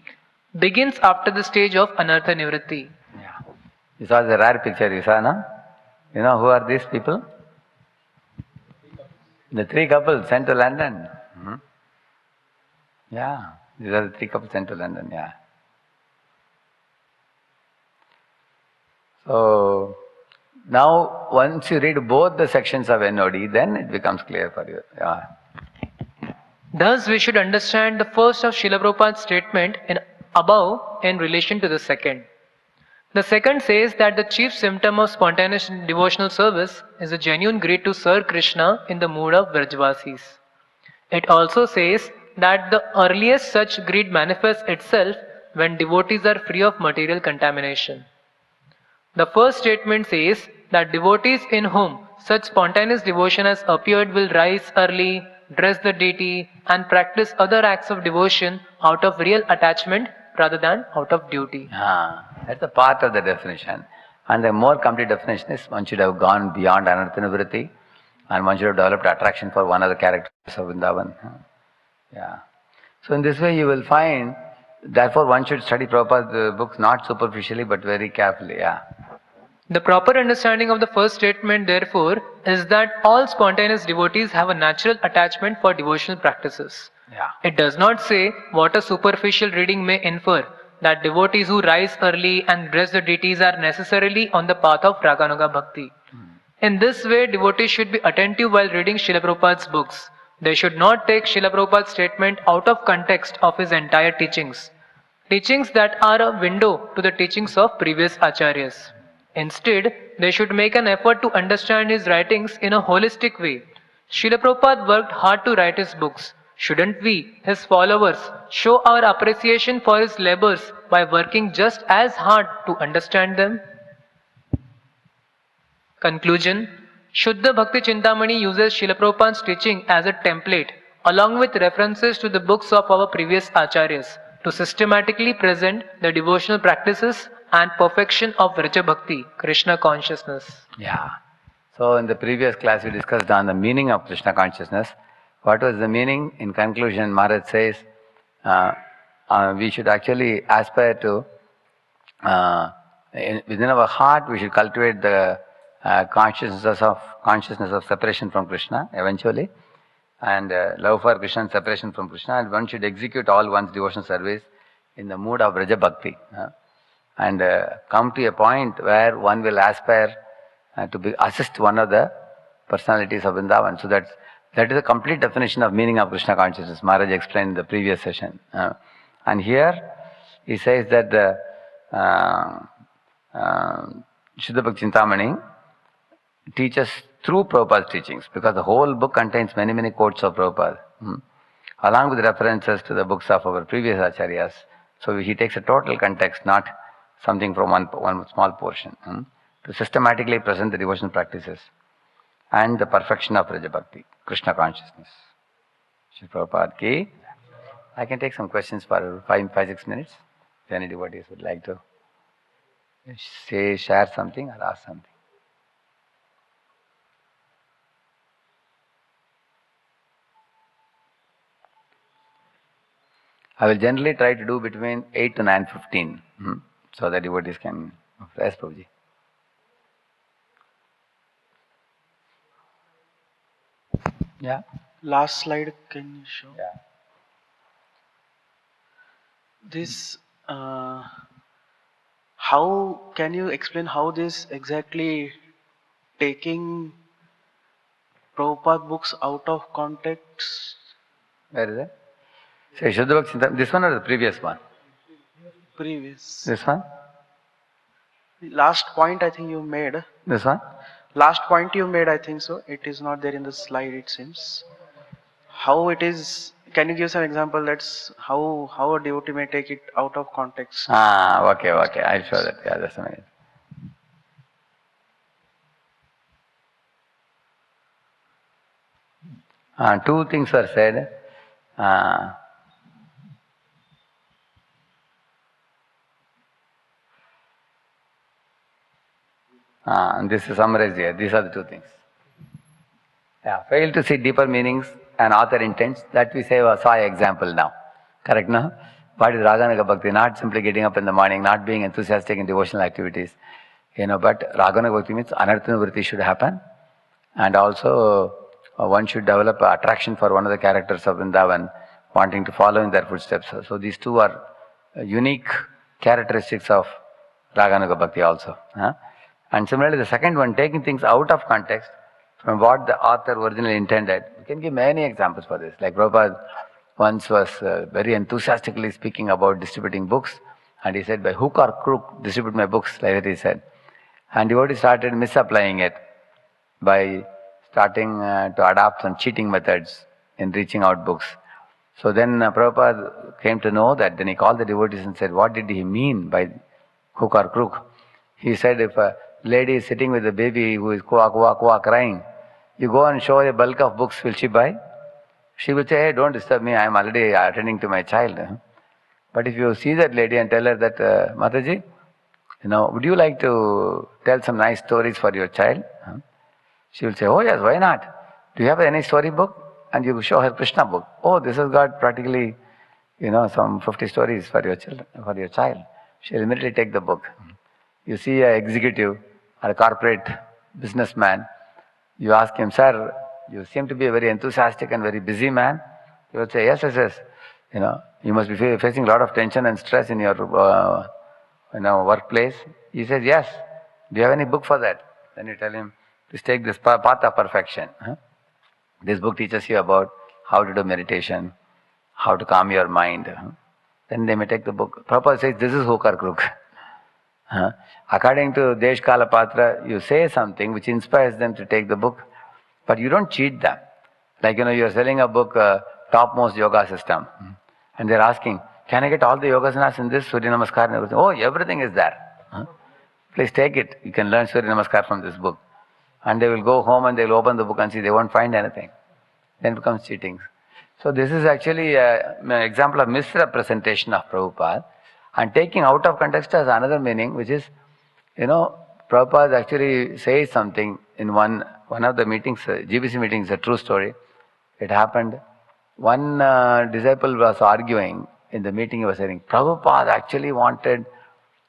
Begins after the stage of Anartha Nivritti. Yeah. This was a rare picture you saw, no? You know who are these people? The three couples sent to London. Yeah, these are the three couples sent to London, yeah. So, now once you read both the sections of NOD, then it becomes clear for you. Yeah. Thus, we should understand the first of Srila Prabhupada's statement above in relation to the second. The second says that the chief symptom of spontaneous devotional service is a genuine greed to serve Krishna in the mood of Vrajavasis. It also says that the earliest such greed manifests itself when devotees are free of material contamination. The first statement says that devotees in whom such spontaneous devotion has appeared will rise early, dress the deity, and practice other acts of devotion out of real attachment rather than out of duty. That's a part of the definition. And the more complete definition is one should have gone beyond Anartha Nivritti and one should have developed attraction for one of the characters of Vrindavan. Yeah. So in this way you will find Therefore, one should study Prabhupada's books not superficially but very carefully. Yeah. The proper understanding of the first statement, therefore, is that all spontaneous devotees have a natural attachment for devotional practices. Yeah. It does not say what a superficial reading may infer, that devotees who rise early and dress the deities are necessarily on the path of Raganuga Bhakti. In this way, devotees should be attentive while reading Srila Prabhupada's books. They should not take Srila Prabhupada's statement out of context of his entire teachings. Teachings that are a window to the teachings of previous acharyas. Instead, they should make an effort to understand his writings in a holistic way. Srila Prabhupada worked hard to write his books. Shouldn't we, his followers, show our appreciation for his labors by working just as hard to understand them? Conclusion. Shuddha Bhakti Chintamani uses Srila Prabhupada's teaching as a template, along with references to the books of our previous acharyas, to systematically present the devotional practices and perfection of Vraja Bhakti, Krishna consciousness. Yeah. So in the previous class we discussed on the meaning of Krishna consciousness. What was the meaning? In conclusion, Maharaj says we should actually aspire to, within our heart we should cultivate the consciousness of separation from Krishna eventually, and love for Krishna and separation from Krishna, and one should execute all one's devotional service in the mood of Vraja Bhakti. And come to a point where one will aspire to assist one of the personalities of Vrindavan. So that is a complete definition of meaning of Krishna consciousness. Maharaj explained in the previous session. And here he says that the Shuddha Bhakti Chintamani teaches through Prabhupada's teachings, because the whole book contains many, many quotes of Prabhupada, along with references to the books of our previous acharyas. So he takes a total context, not something from one small portion, to systematically present the devotional practices and the perfection of Vraja Bhakti, Krishna consciousness. Shri Prabhupada ki. I can take some questions for 5-6 minutes. If any devotees would like to share something or ask something. I will generally try to do between 8 to 9:15, so that devotees can. Yes, Prabhuji. Yeah. Last slide, can you show? Yeah. This, how can you explain how this exactly taking Prabhupada books out of context? Where is it? Say Shuddha Bhakti Chintamani. This one or the previous one? Previous. This one? Last point I think you made. This one? Last point you made, I think so. It is not there in the slide, it seems. How it is, can you give some example? That's how a devotee may take it out of context. Okay. I'll show that. Yeah, just a minute. Two things were said. And this is summarized here. These are the two things. Yeah, fail to see deeper meanings and author intents. That we say saw example now. Correct, no? What is Raganuga Bhakti? Not simply getting up in the morning, not being enthusiastic in devotional activities. But Raganuga Bhakti means anarthanuvritti should happen. And also one should develop attraction for one of the characters of Vrindavan, wanting to follow in their footsteps. So these two are unique characteristics of Raganuga Bhakti also. And similarly, the second one, taking things out of context from what the author originally intended. We can give many examples for this. Like Prabhupada once was very enthusiastically speaking about distributing books, and he said, by hook or crook, distribute my books, like that he said. And devotees started misapplying it by starting to adopt some cheating methods in reaching out books. So then Prabhupada came to know that. Then he called the devotees and said, what did he mean by hook or crook? He said, if a lady is sitting with a baby who is quack, quack, quack, crying, you go and show a bulk of books, will she buy? She will say, hey, don't disturb me, I am already attending to my child. But if you see that lady and tell her that, Mataji, would you like to tell some nice stories for your child? She will say, oh yes, why not? Do you have any story book? And you show her Krishna book. Oh, this has got practically, some 50 stories for your children, for your child, she'll immediately take the book. You see an executive or a corporate businessman, you ask him, sir, you seem to be a very enthusiastic and very busy man. He will say, yes, yes, yes. You must be facing a lot of tension and stress in your workplace. He says, yes. Do you have any book for that? Then you tell him, please take this Path of Perfection. This book teaches you about how to do meditation, how to calm your mind. Then they may take the book. Prabhupada says, this is hook or crook. According to Desh Kala Patra, you say something which inspires them to take the book, but you don't cheat them. Like, you're selling a book, Topmost Yoga System, and they're asking, can I get all the yogasanas in this, Surya Namaskar and everything? Oh, everything is there. Please take it. You can learn Surya Namaskar from this book. And they will go home and they will open the book and see they won't find anything. Then it becomes cheating. So this is actually an example of misrepresentation of Prabhupada. And taking out of context has another meaning, which is, Prabhupada actually says something in one of the meetings, GBC meetings, a true story. It happened. One disciple was arguing in the meeting. He was saying, Prabhupada actually wanted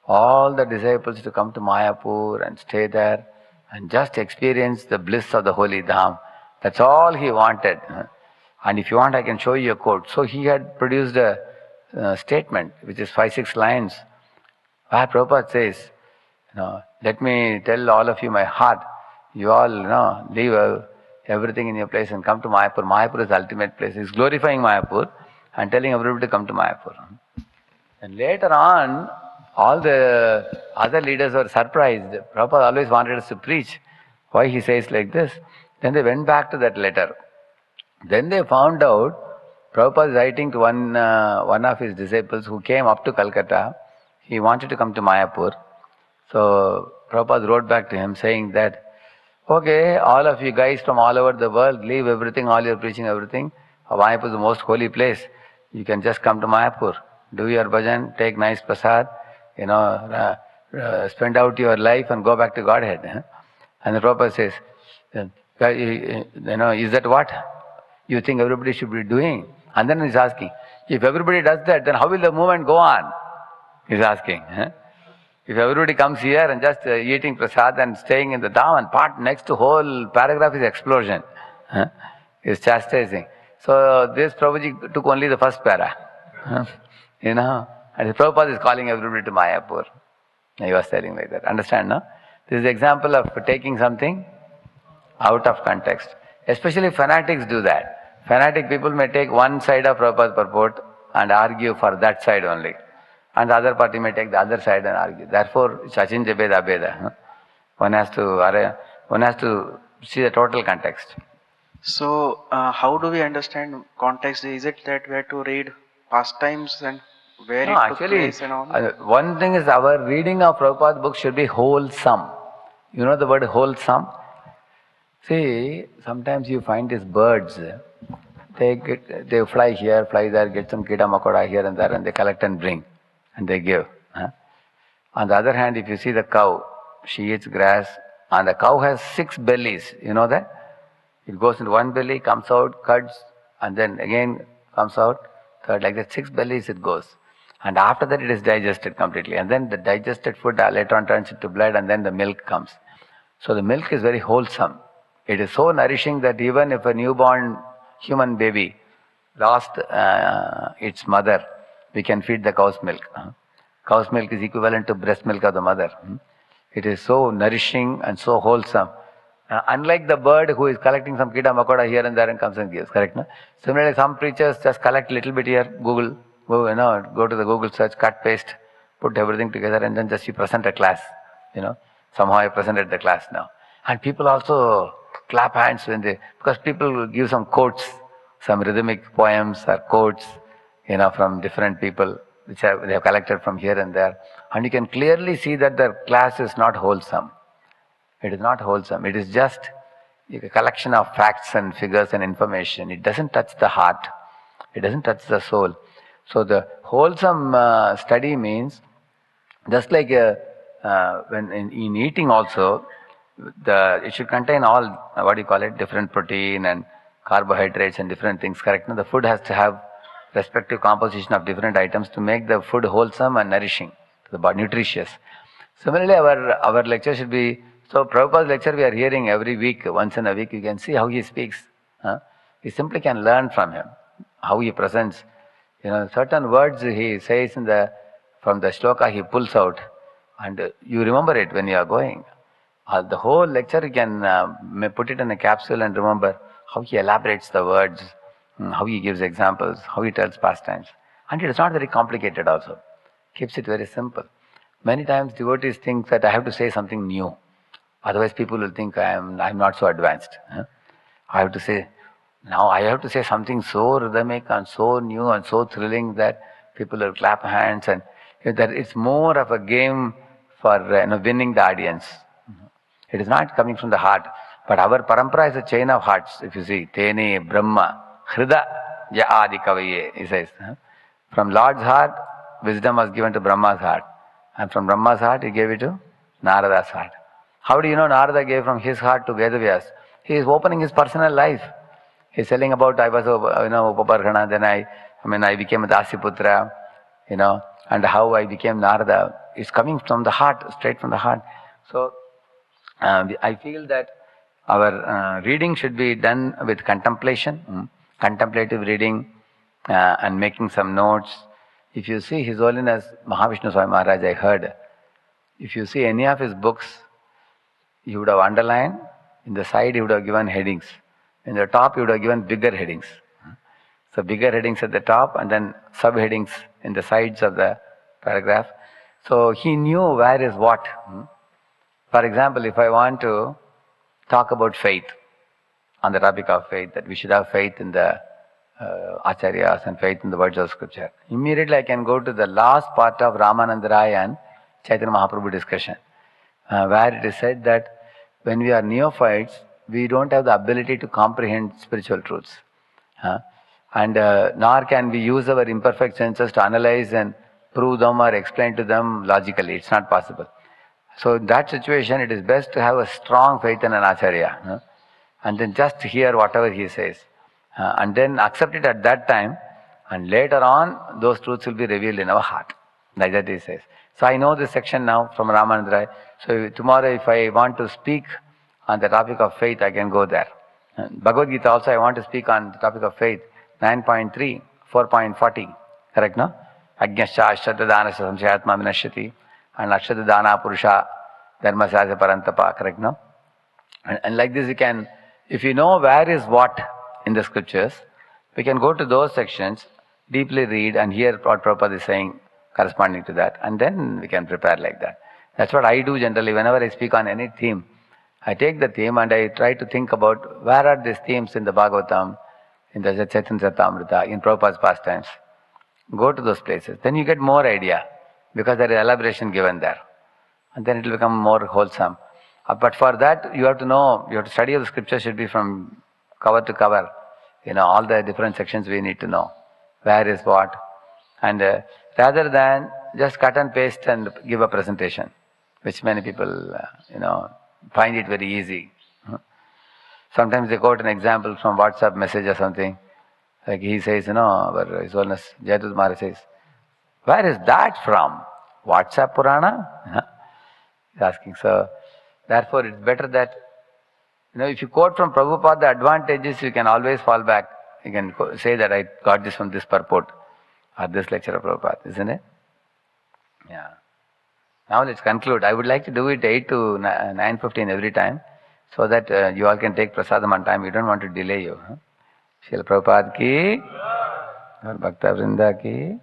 all the disciples to come to Mayapur and stay there and just experience the bliss of the holy Dham. That's all he wanted. And if you want, I can show you a quote. So he had produced a statement, which is 5-6 lines, where Prabhupada says, let me tell all of you my heart. You all, leave everything in your place and come to Mayapur. Mayapur is the ultimate place. He's glorifying Mayapur and telling everybody to come to Mayapur. And later on, all the other leaders were surprised. Prabhupada always wanted us to preach. Why he says like this? Then they went back to that letter. Then they found out Prabhupada is writing to one of his disciples who came up to Calcutta. He wanted to come to Mayapur. So Prabhupada wrote back to him saying that, okay, all of you guys from all over the world, leave everything, all your preaching, everything. Mayapur is the most holy place. You can just come to Mayapur, do your bhajan, take nice prasad, spend out your life and go back to Godhead. And the Prabhupada says, is that what you think everybody should be doing? And then he's asking, if everybody does that, then how will the movement go on? He's asking. If everybody comes here and just eating prasad and staying in the dham, and part next whole paragraph is explosion. Is chastising. So this Prabhuji took only the first para. And Prabhupada is calling everybody to Mayapur. He was telling like that. Understand, no? This is an example of taking something out of context. Especially fanatics do that. Fanatic people may take one side of Prabhupada's purport and argue for that side only. And the other party may take the other side and argue. Therefore, it's Achinja Beda Beda. One has to see the total context. So, how do we understand context? Is it that we have to read past times and where it took place and all? One thing is our reading of Prabhupada's book should be wholesome. You know the word wholesome? See, sometimes you find these birds, they fly here, fly there, get some kida makoda here and there, and they collect and bring, and they give. On the other hand, if you see the cow, she eats grass, and the cow has 6 bellies. You know that? It goes into one belly, comes out, cuts, and then again comes out, third, like that, 6 bellies it goes. And after that it is digested completely. And then the digested food later on turns into blood, and then the milk comes. So the milk is very wholesome. It is so nourishing that even if a newborn human baby lost its mother, we can feed the cow's milk. Cow's milk is equivalent to breast milk of the mother. It is so nourishing and so wholesome. Unlike the bird who is collecting some kida makoda here and there and comes and gives, correct? No? Similarly, some preachers just collect little bit here, go to the Google search, cut, paste, put everything together, and then just you present a class. Somehow I presented the class now. And people also clap hands because people give some quotes, some rhythmic poems or quotes, from different people which they have collected from here and there. And you can clearly see that the class is not wholesome. It is not wholesome. It is just a collection of facts and figures and information. It doesn't touch the heart. It doesn't touch the soul. So the wholesome study means, just like when in eating also, it should contain all, different protein and carbohydrates and different things, correct? The food has to have respective composition of different items to make the food wholesome and nourishing to the body, nutritious. Similarly, our lecture should be, so Prabhupada's lecture we are hearing every week, once in a week. You can see how he speaks. We simply can learn from him, how he presents. Certain words he says from the shloka he pulls out, and you remember it when you are going. The whole lecture you can put it in a capsule and remember how he elaborates the words, how he gives examples, how he tells pastimes. And it is not very complicated also. Keeps it very simple. Many times devotees think that I have to say something new. Otherwise people will think I'm not so advanced. I have to say something so rhythmic and so new and so thrilling that people will clap hands, and that it's more of a game for winning the audience. It is not coming from the heart. But our parampara is a chain of hearts. If you see, Tene Brahma Hrida Ja Adi Kavaye, he says. From Lord's heart, wisdom was given to Brahma's heart. And from Brahma's heart, he gave it to Narada's heart. How do you know Narada gave from his heart to Vedavyas? He is opening his personal life. He is telling about I was Upapargana, then I became a Dasiputra, and how I became Narada. It's coming from the heart, straight from the heart. So I feel that our reading should be done with contemplation, contemplative reading, and making some notes. If you see His Holiness Mahavishnu Swami Maharaj, I heard, if you see any of his books, he would have underlined, in the side he would have given headings. In the top he would have given bigger headings. So bigger headings at the top and then subheadings in the sides of the paragraph. So he knew where is what. For example, if I want to talk about faith, on the topic of faith, that we should have faith in the Acharyas and faith in the words of scripture, immediately I can go to the last part of Ramananda Rai and Chaitanya Mahaprabhu discussion, where it is said that when we are neophytes, we don't have the ability to comprehend spiritual truths. And nor can we use our imperfect senses to analyze and prove them or explain to them logically. It's not possible. So in that situation, it is best to have a strong faith in an Acharya, and then just hear whatever he says, and then accept it at that time, and later on, those truths will be revealed in our heart. Like that he says. So I know this section now from Ramananda Rai. So tomorrow if I want to speak on the topic of faith, I can go there. Bhagavad Gita also I want to speak on the topic of faith, 9.3, 4.40, correct, no? Ajñascha Ashtadanasya Samshayatma Vinashyati, and Akshadana Purusha Dharmasasya Parantapa, correct, no? And like this you can, if you know where is what in the scriptures, we can go to those sections, deeply read and hear what Prabhupada is saying corresponding to that, and then we can prepare like that. That's what I do generally. Whenever I speak on any theme, I take the theme and I try to think about where are these themes in the Bhagavatam, in the Chaitanya Charitamrita, in Prabhupada's pastimes. Go to those places. Then you get more idea, because there is elaboration given there. And then it will become more wholesome. But for that, you have to know, you have to study of the scripture should be from cover to cover. All the different sections we need to know. Where is what. And rather than just cut and paste and give a presentation, which many people, find it very easy. Sometimes they quote an example from WhatsApp message or something. Like he says, His Holiness Jayadut Maharaj says, where is that from? WhatsApp Purana? He's asking. So, therefore it's better that, if you quote from Prabhupada, the advantage is you can always fall back. You can say that I got this from this purport or this lecture of Prabhupada, isn't it? Yeah. Now let's conclude. I would like to do it 8 to 9:15 every time, so that you all can take prasadam on time. We don't want to delay you. Srila Prabhupada ki, Bhakta Vrinda ki.